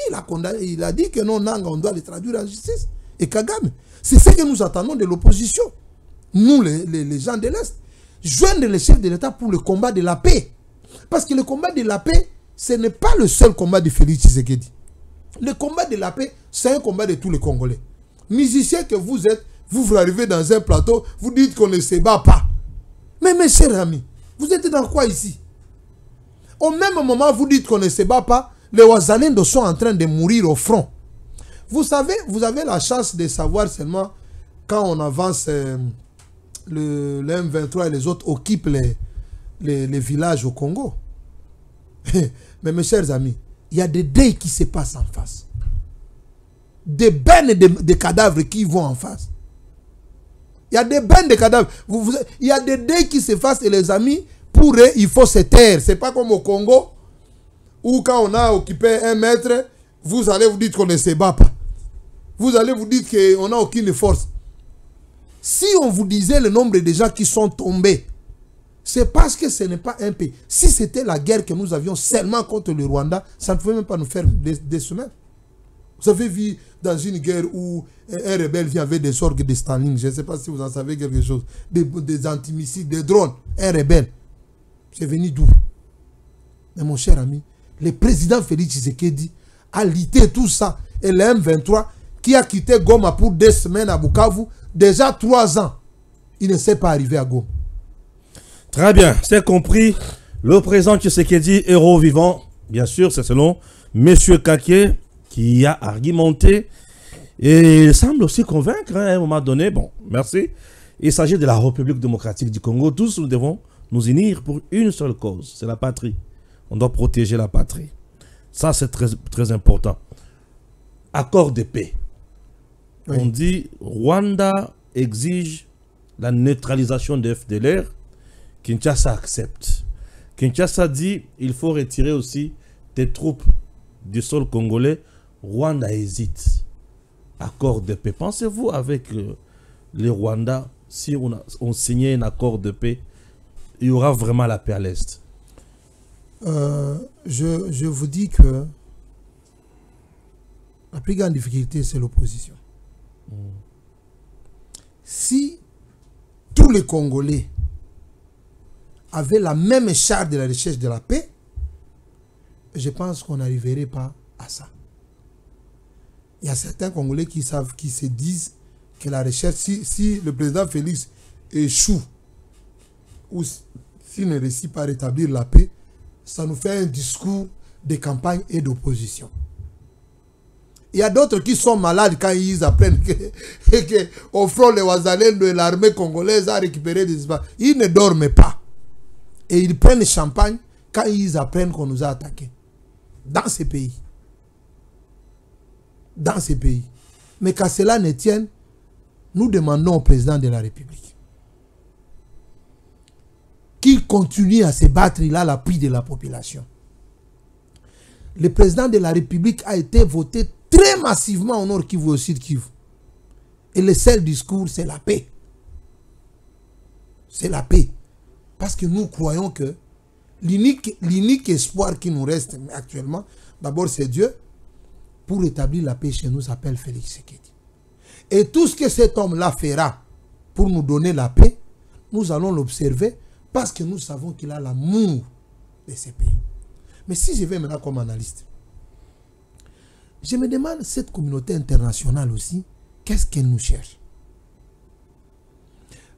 il a dit que non, Nanga, on doit le traduire en justice. Et Kagame, c'est ce que nous attendons de l'opposition. Nous, les gens de l'Est. Joindre le chef de l'État pour le combat de la paix. Parce que le combat de la paix, ce n'est pas le seul combat de Félix Tshisekedi. Le combat de la paix, c'est un combat de tous les Congolais. Musiciens que vous êtes, vous arrivez dans un plateau, vous dites qu'on ne se bat pas. Mais mes chers amis, vous êtes dans quoi ici? Au même moment, vous dites qu'on ne se bat pas, les Ouazalendo sont en train de mourir au front. Vous savez, vous avez la chance de savoir seulement quand on avance, le M23 et les autres occupent les villages au Congo. Mais mes chers amis, il y a des deuils qui se passent en face. Des bennes de cadavres qui vont en face. Il y a des bennes de cadavres. Il y a des deuils qui se passent et les amis, pour eux, il faut se taire. Ce n'est pas comme au Congo, où quand on a occupé 1 mètre, vous allez vous dire qu'on ne se bat pas. Vous allez vous dire qu'on n'a aucune force. Si on vous disait le nombre de gens qui sont tombés, c'est parce que ce n'est pas un pays. Si c'était la guerre que nous avions seulement contre le Rwanda, ça ne pouvait même pas nous faire des semaines. Vous avez vu dans une guerre où un rebelle vient avec des orgues de Staline, je ne sais pas si vous en savez quelque chose, des antimissiles, des drones, un rebelle. C'est venu d'où? Mais mon cher ami, le président Félix Tshisekedi a lutté tout ça. Et le M23 qui a quitté Goma pour 2 semaines à Bukavu, déjà 3 ans, il ne s'est pas arrivé à Goma. Très bien, c'est compris. Le président Tshisekedi, héros vivant, bien sûr, c'est selon M. Kaké qui a argumenté. Et il semble aussi convaincre à un moment donné. Bon, merci. Il s'agit de la République démocratique du Congo. Tous nous devons nous unir pour une seule cause, c'est la patrie. On doit protéger la patrie. Ça, c'est très, très important. Accord de paix. Oui. On dit Rwanda exige la neutralisation de FDLR. Kinshasa accepte. Kinshasa dit il faut retirer aussi des troupes du sol congolais. Rwanda hésite. Accord de paix. Pensez-vous avec les Rwandais, si on signait un accord de paix, il y aura vraiment la paix à l'Est? Je vous dis que la plus grande difficulté, c'est l'opposition. Si tous les Congolais avaient la même charge de la recherche de la paix, je pense qu'on n'arriverait pas à ça. Il y a certains Congolais qui se disent que la recherche, si le président Félix échoue, ou s'il ne réussit pas à rétablir la paix, ça nous fait un discours de campagne et d'opposition. Il y a d'autres qui sont malades quand ils apprennent qu'au front, les Ouazalendo et l'armée congolaise a récupéré des espaces. Ils ne dorment pas. Et ils prennent le champagne quand ils apprennent qu'on nous a attaqués. Dans ces pays. Dans ces pays. Mais qu'à cela ne tienne, nous demandons au président de la République qu'il continue à se battre. Il a l'appui de la population. Le président de la République a été voté très massivement au Nord Kivu et au Sud Kivu. Et le seul discours, c'est la paix. C'est la paix. Parce que nous croyons que l'unique espoir qui nous reste actuellement, d'abord c'est Dieu, pour établir la paix chez nous, s'appelle Félix Tshisekedi. Et tout ce que cet homme-là fera pour nous donner la paix, nous allons l'observer parce que nous savons qu'il a l'amour de ces pays. Mais si je vais maintenant comme analyste, je me demande, cette communauté internationale aussi, qu'est-ce qu'elle nous cherche?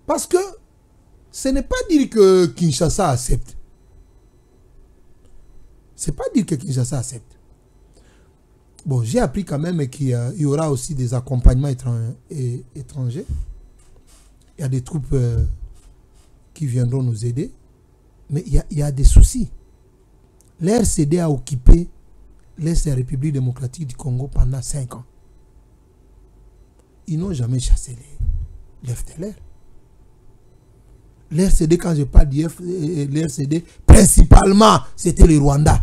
Parce que ce n'est pas dire que Kinshasa accepte. Ce n'est pas dire que Kinshasa accepte. Bon, j'ai appris quand même qu'il y aura aussi des accompagnements étrangers. Il y a des troupes qui viendront nous aider. Mais il y a des soucis. L'RCD a occupé l'Est de la République démocratique du Congo pendant 5 ans. Ils n'ont jamais chassé les FDLR. L'RCD, quand je parle de l'RCD, principalement, c'était le Rwanda.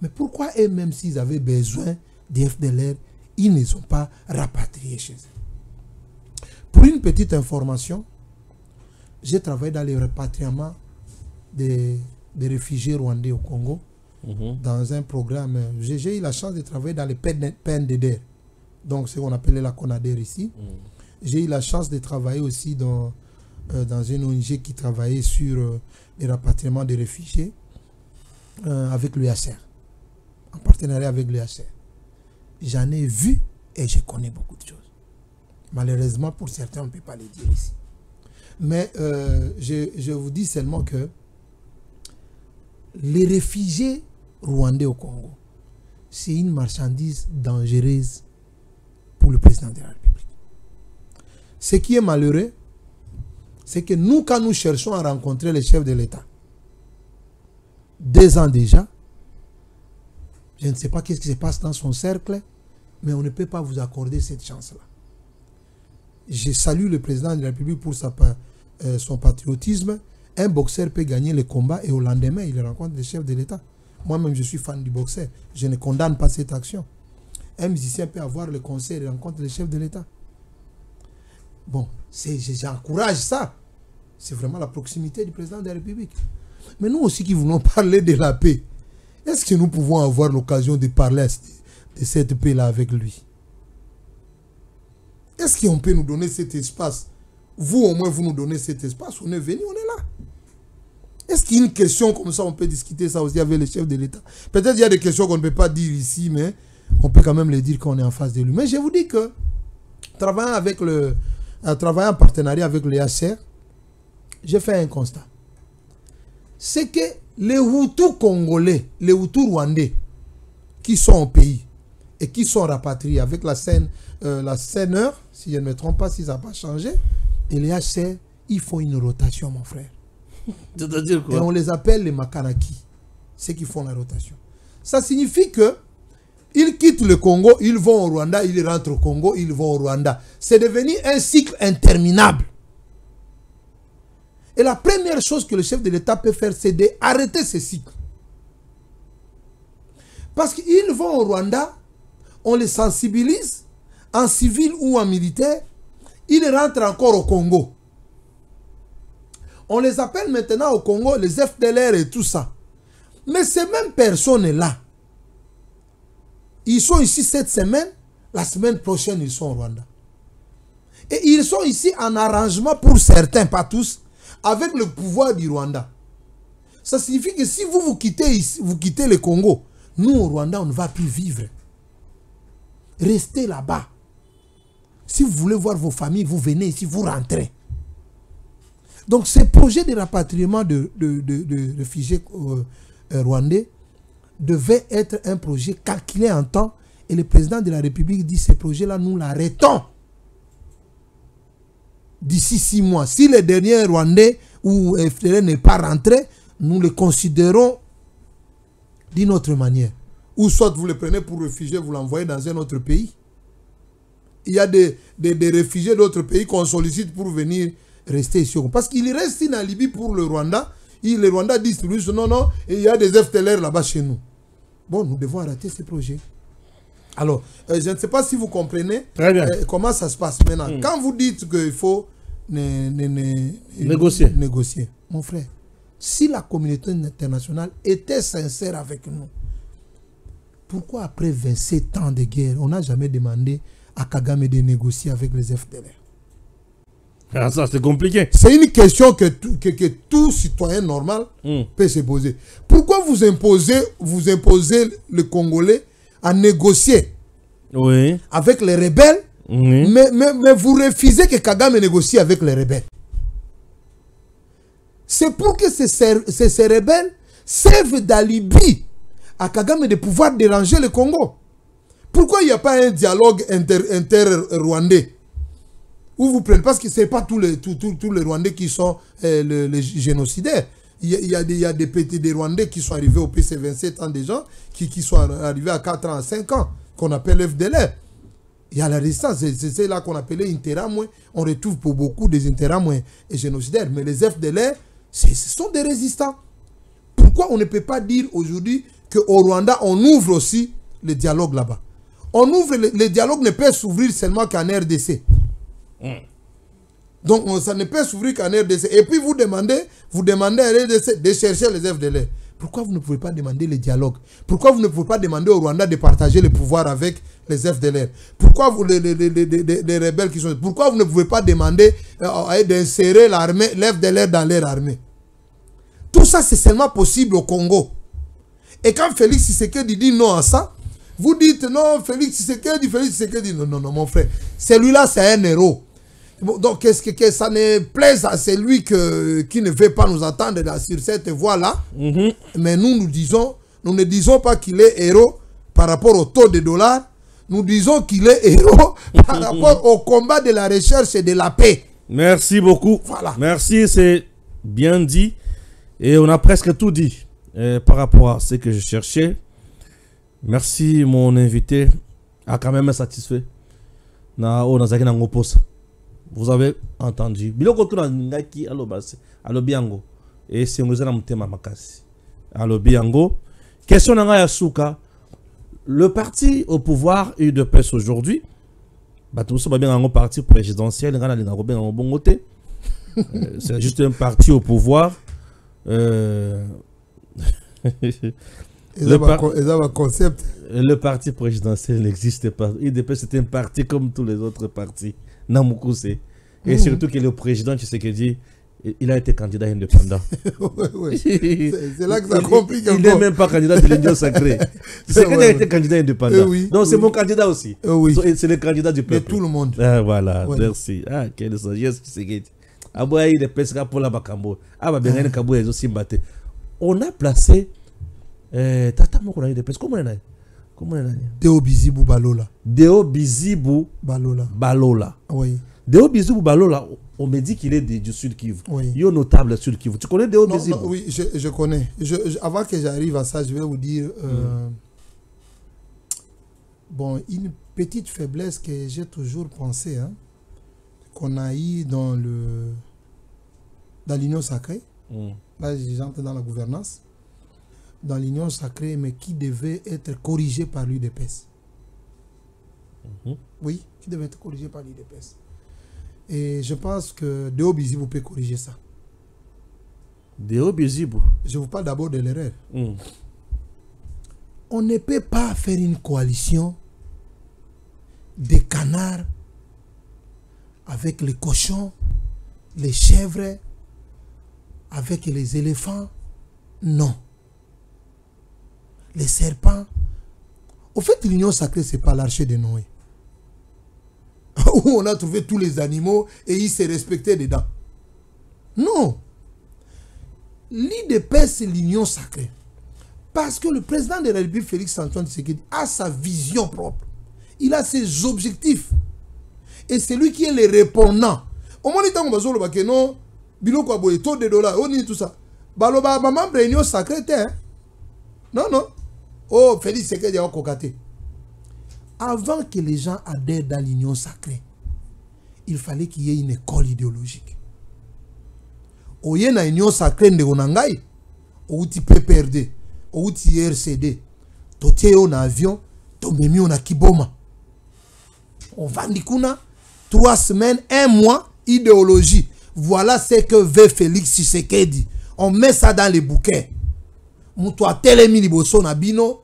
Mais pourquoi eux, même s'ils avaient besoin des FDLR, ils ne sont pas rapatriés chez eux? Pour une petite information, j'ai travaillé dans le rapatriement des réfugiés rwandais au Congo, dans un programme. J'ai eu la chance de travailler dans les PNDDR, donc ce qu'on appelait la CONADER ici. J'ai eu la chance de travailler aussi dans une ONG qui travaillait sur les rapatriements des réfugiés avec l'UHCR, en partenariat avec l'UHCR. J'en ai vu et je connais beaucoup de choses. Malheureusement, pour certains, on ne peut pas les dire ici. Mais je vous dis seulement que les réfugiés rwandais au Congo, c'est une marchandise dangereuse pour le président de la République. Ce qui est malheureux, c'est que nous, quand nous cherchons à rencontrer les chefs de l'État, 2 ans déjà, je ne sais pas qu'est-ce qui se passe dans son cercle, mais on ne peut pas vous accorder cette chance-là. Je salue le président de la République pour son patriotisme. Un boxeur peut gagner le combat et au lendemain, il rencontre les chefs de l'État. Moi-même, je suis fan du boxeur. Je ne condamne pas cette action. Un musicien peut avoir le concert et rencontre les chefs de l'État. Bon, j'encourage ça. C'est vraiment la proximité du président de la République. Mais nous aussi qui voulons parler de la paix, est-ce que nous pouvons avoir l'occasion de parler de cette paix-là avec lui? Est-ce qu'on peut nous donner cet espace? Vous, au moins, vous nous donnez cet espace. On est venu, on est là. Est-ce qu'il y a une question comme ça, on peut discuter ça aussi avec les chefs de l'État? Peut-être il y a des questions qu'on ne peut pas dire ici, mais on peut quand même les dire quand on est en face de lui. Mais je vous dis que, travaillant en partenariat avec les HCR, j'ai fait un constat. C'est que les Hutus congolais, les Hutus rwandais, qui sont au pays et qui sont rapatriés avec la CNR, si je ne me trompe pas, si ça n'a pas changé, et les HCR, ils font une rotation, mon frère. C'est-à-dire quoi? Et on les appelle les Makanaki, ceux qui font la rotation. Ça signifie que ils quittent le Congo, ils vont au Rwanda, ils rentrent au Congo, ils vont au Rwanda. C'est devenu un cycle interminable. Et la première chose que le chef de l'État peut faire, c'est d'arrêter ce cycle. Parce qu'ils vont au Rwanda, on les sensibilise, en civil ou en militaire, ils rentrent encore au Congo. On les appelle maintenant au Congo les FDLR et tout ça. Mais ces mêmes personnes-là, ils sont ici cette semaine, la semaine prochaine ils sont au Rwanda. Et ils sont ici en arrangement pour certains, pas tous, avec le pouvoir du Rwanda. Ça signifie que si vous quittez ici, vous quittez le Congo, nous au Rwanda on ne va plus vivre. Restez là-bas. Si vous voulez voir vos familles, vous venez ici, vous rentrez. Donc ce projet de rapatriement de réfugiés rwandais devait être un projet calculé en temps. Et le président de la République dit ce projet-là, nous l'arrêtons d'ici 6 mois. Si le dernier Rwandais ou FDLR n'est pas rentré, nous le considérons d'une autre manière. Ou soit vous le prenez pour réfugié, vous l'envoyez dans un autre pays. Il y a des réfugiés d'autres pays qu'on sollicite pour venir rester ici. Parce qu'il reste en Libye pour le Rwanda. Le Rwanda dit non, et il y a des FDLR là-bas chez nous. Bon, nous devons arrêter ce projet. Alors, je ne sais pas si vous comprenez comment ça se passe maintenant. Quand vous dites qu'il faut négocier, mon frère, si la communauté internationale était sincère avec nous, pourquoi après 27 ans de guerre, on n'a jamais demandé à Kagame de négocier avec les FDLR? Ah, ça, c'est compliqué. C'est une question que tout citoyen normal peut se poser. Pourquoi vous imposez le Congolais à négocier avec les rebelles, mais vous refusez que Kagame négocie avec les rebelles? C'est pour que ces rebelles servent d'alibi à Kagame de pouvoir déranger le Congo. Pourquoi il n'y a pas un dialogue inter-rwandais? Où vous prenez, parce que ce n'est pas tous les Rwandais qui sont les génocidaires. Il y a des petits Rwandais qui sont arrivés au PC 27 ans, des gens qui sont arrivés à 4 ans, à 5 ans, qu'on appelle FDLR. Il y a la résistance, c'est là qu'on appelait Interamwe. On retrouve pour beaucoup des Interamwe et génocidaires. Mais les FDLR, ce sont des résistants. Pourquoi on ne peut pas dire aujourd'hui qu'au Rwanda, on ouvre aussi le dialogue là-bas? On ouvre, le dialogue ne peut s'ouvrir seulement qu'en RDC. Donc ça ne peut s'ouvrir qu'en RDC. Et puis vous demandez à RDC de chercher les FDLR. Pourquoi vous ne pouvez pas demander le dialogue? Pourquoi vous ne pouvez pas demander au Rwanda de partager le pouvoir avec les FDLR? Pourquoi vous, les rebelles qui sont... Pourquoi vous ne pouvez pas demander d'insérer l'armée, l'FDLR dans leur armée? Tout ça, c'est seulement possible au Congo. Et quand Félix Tshisekedi dit non à ça, vous dites non, Félix Tshisekedi, non, mon frère. Celui-là, c'est un héros. Donc, qu'est-ce que ça ne plaise à celui qui ne veut pas nous attendre sur cette voie-là? Mais nous ne disons pas qu'il est héros par rapport au taux de dollars. Nous disons qu'il est héros par rapport au combat de la recherche et de la paix. Merci beaucoup. Voilà. Merci, c'est bien dit. Et on a presque tout dit par rapport à ce que je cherchais. Merci, mon invité a quand même satisfait. Vous avez entendu. Et c'est question Yasuka. Le parti au pouvoir UDPS aujourd'hui, parti présidentiel, c'est juste un parti au pouvoir. Le parti présidentiel n'existe pas. UDPS c'est un parti comme tous les autres partis. Et surtout que le président Tshisekedi, il a été candidat indépendant. C'est là que ça complique encore. Il n'est même pas candidat de l'Union sacrée. Tshisekedi a été candidat indépendant. Donc c'est mon candidat aussi. C'est le candidat du peuple. De tout le monde. Ah, voilà, merci. Ah, quelle sagesse Tshisekedi. On a placé Tata Moko na UDPS. Comment on a? Deo Bizibou Balola. Deo Bizibou Balola. Oui. Deo Bizibou Balola, on me dit qu'il est du Sud Kivu. Oui. Il est notable Sud Kivu. Tu connais Deo Bizibou? Oui, je connais. Avant que j'arrive à ça, je vais vous dire bon, une petite faiblesse que j'ai toujours pensé, hein, qu'on a eu dans l'Union sacrée. Là, j'entre dans la gouvernance. Dans l'Union sacrée, mais qui devait être corrigé par l'UDPS. Oui, qui devait être corrigé par l'UDPS. Et je pense que Deo Bizibou peut corriger ça. Deo Bizibou. Je vous parle d'abord de l'erreur. On ne peut pas faire une coalition des canards avec les cochons, les chèvres, avec les éléphants. Non. Les serpents. Au fait, l'Union sacrée, ce n'est pas l'arche de Noé. Où on a trouvé tous les animaux et ils se respectaient dedans. Non. L'IDPS, c'est l'Union sacrée. Parce que le président de la République, Félix-Antoine Tshisekedi, a sa vision propre. Il a ses objectifs. Et c'est lui qui est le répondant. Au moins, il y a un non, biloko aboye, taux de dollars, on dit tout ça. Baloba, maman, l'Union sacrée, non, non. Oh, Félix Tshisekedi a cocaté. Avant que les gens adhèrent dans l'Union sacrée, il fallait qu'il y ait une école idéologique. Au y a une union sacrée de Onangaï, au outil PPRD, au outil RCD, totié en avion, tomemi on a Kiboma. On va Nikuna, 3 semaines, 1 mois, idéologie. Voilà ce que veut Félix Tshisekedi. On met ça dans les bouquets. Moutoua telemi liboso na bino,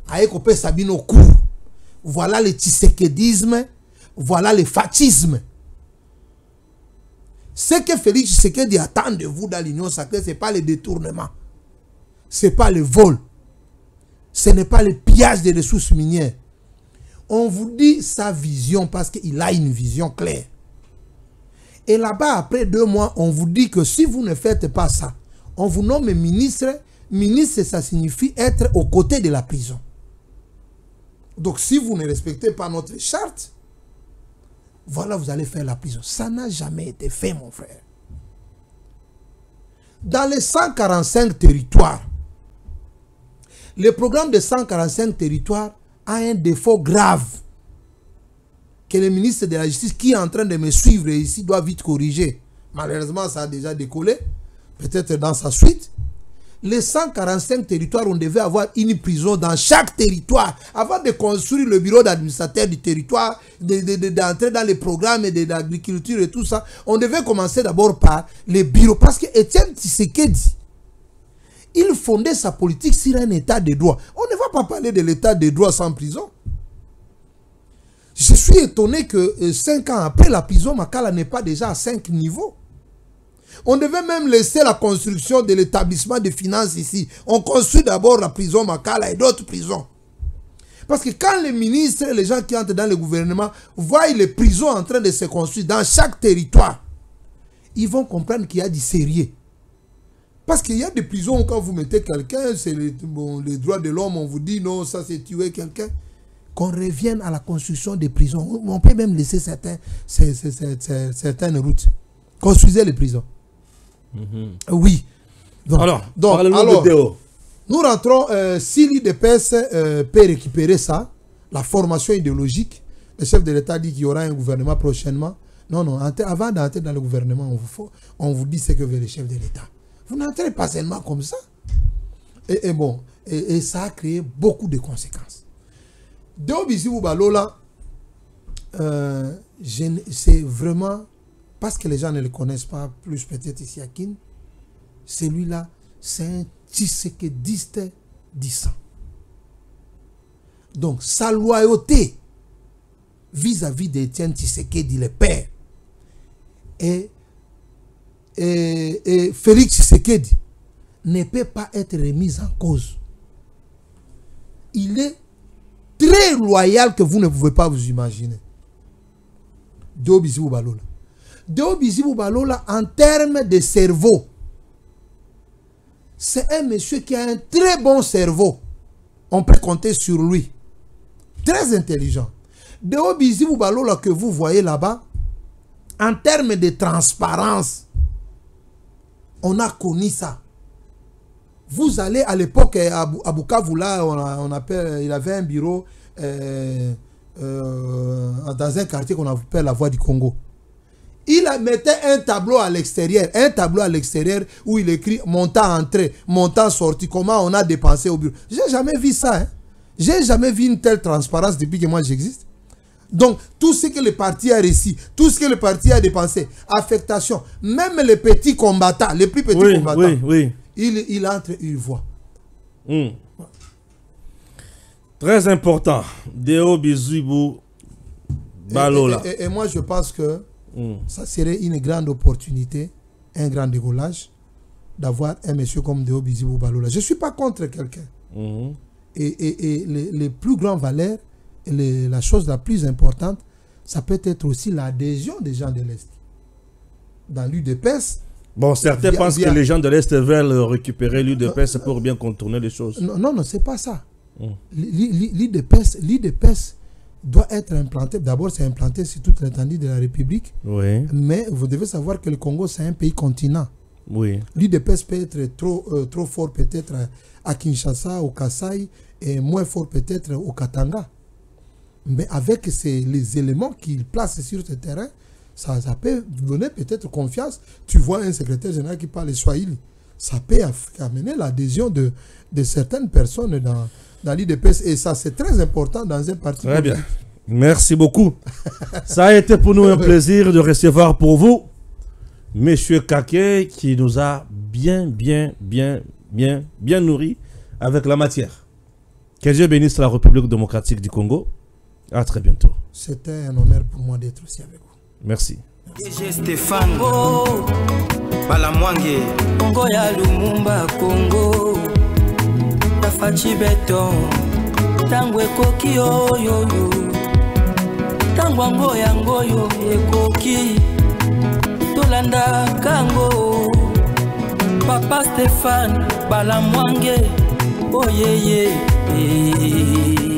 aeko pe sabino kou. Voilà le tshisekedisme, voilà le fascisme. Ce que Félix Tshisekedi attend de vous dans l'Union sacrée, ce n'est pas le détournement. Ce n'est pas le vol. Ce n'est pas le pillage des ressources minières. On vous dit sa vision parce qu'il a une vision claire. Et là-bas, après 2 mois, on vous dit que si vous ne faites pas ça, on vous nomme ministre ministre, ça signifie être aux côtés de la prison. Donc si vous ne respectez pas notre charte, voilà, vous allez faire la prison. Ça n'a jamais été fait, mon frère. Dans les 145 territoires, le programme de 145 territoires a un défaut grave que le ministre de la Justice, qui est en train de me suivre ici, doit vite corriger. Malheureusement, ça a déjà décollé, peut-être dans sa suite. Les 145 territoires, on devait avoir une prison dans chaque territoire. Avant de construire le bureau d'administrateur du territoire, d'entrer dans les programmes de l'agriculture et tout ça, on devait commencer d'abord par les bureaux. Parce que Étienne Tshisekedi, il fondait sa politique sur un état de droit. On ne va pas parler de l'état de droit sans prison. Je suis étonné que 5 ans après, la prison Makala n'est pas déjà à 5 niveaux. On devait même laisser la construction de l'établissement de finances ici. On construit d'abord la prison Makala et d'autres prisons. Parce que quand les ministres et les gens qui entrent dans le gouvernement voient les prisons en train de se construire dans chaque territoire, ils vont comprendre qu'il y a du sérieux. Parce qu'il y a des prisons où quand vous mettez quelqu'un, c'est les droits de l'homme, on vous dit non, ça c'est tuer quelqu'un. Qu'on revienne à la construction des prisons. On peut même laisser certaines routes. Construisez les prisons. Oui. Donc, alors, nous rentrons, si l'IDPS peut récupérer ça, la formation idéologique, le chef de l'État dit qu'il y aura un gouvernement prochainement. Non, non, avant d'entrer dans le gouvernement, on vous dit ce que veut le chef de l'État. Vous n'entrez pas seulement comme ça. Et ça a créé beaucoup de conséquences. Deo Bizibu Balola, c'est vraiment, parce que les gens ne le connaissent pas plus peut-être ici à Kin, celui-là, c'est un Tshisekediste du sang. Donc, sa loyauté vis-à-vis d'Étienne Tshisekedi, le père, et Félix Tshisekedi ne peut pas être remise en cause. Il est très loyal que vous ne pouvez pas vous imaginer. Deo Bizibu Balola. Deo Bizibu Balola, en termes de cerveau, c'est un monsieur qui a un très bon cerveau. On peut compter sur lui. Très intelligent. Deo Bizibu Balola que vous voyez là-bas, en termes de transparence, on a connu ça. Vous allez à l'époque à Bukavu, là, il avait un bureau dans un quartier qu'on appelle la Voie du Congo. Il mettait un tableau à l'extérieur, où il écrit montant entrée, montant sortie, comment on a dépensé au bureau. J'ai jamais vu ça. Hein. J'ai jamais vu une telle transparence depuis que moi j'existe. Donc, tout ce que le parti a réussi, tout ce que le parti a dépensé, affectation, même les petits combattants, les plus petits combattants, il entre, il voit. Très important. Deo Bizibu Balola. Et moi, je pense que ça serait une grande opportunité, un grand décollage, d'avoir un monsieur comme Deo Bizibu Balola. Je ne suis pas contre quelqu'un. Et les plus grandes valeurs, la chose la plus importante, ça peut être aussi l'adhésion des gens de l'Est. Dans l'UDPS. Bon, certains pensent que les gens de l'Est veulent récupérer l'UDPS pour bien contourner les choses. Non, c'est pas ça. L'UDPS doit être implanté. D'abord, c'est implanté sur toute l'étendue de la République. Oui. Mais vous devez savoir que le Congo, c'est un pays continent. Oui. L'UDPS peut être trop fort peut-être à Kinshasa, au Kasaï, et moins fort peut-être au Katanga. Mais avec les éléments qu'il place sur ce terrain, ça peut donner peut-être confiance. Tu vois un secrétaire général qui parle Swahili. Ça peut amener l'adhésion de certaines personnes dans l'IDPS. Et ça, c'est très important dans un parti. Très bien. Merci beaucoup. Ça a été pour nous un plaisir de recevoir pour vous Monsieur Kaké, qui nous a bien nourri avec la matière. Que Dieu bénisse la République démocratique du Congo. À très bientôt. C'était un honneur pour moi d'être aussi avec vous. Merci. DG Stéphane Balamwange Congo ya Lumumba Congo Tafachi Beton Tangwe koki yo Tangwango yangoyo ekoki Tolanda kango Papa Stéphane Balamwange, oh yeah yeah.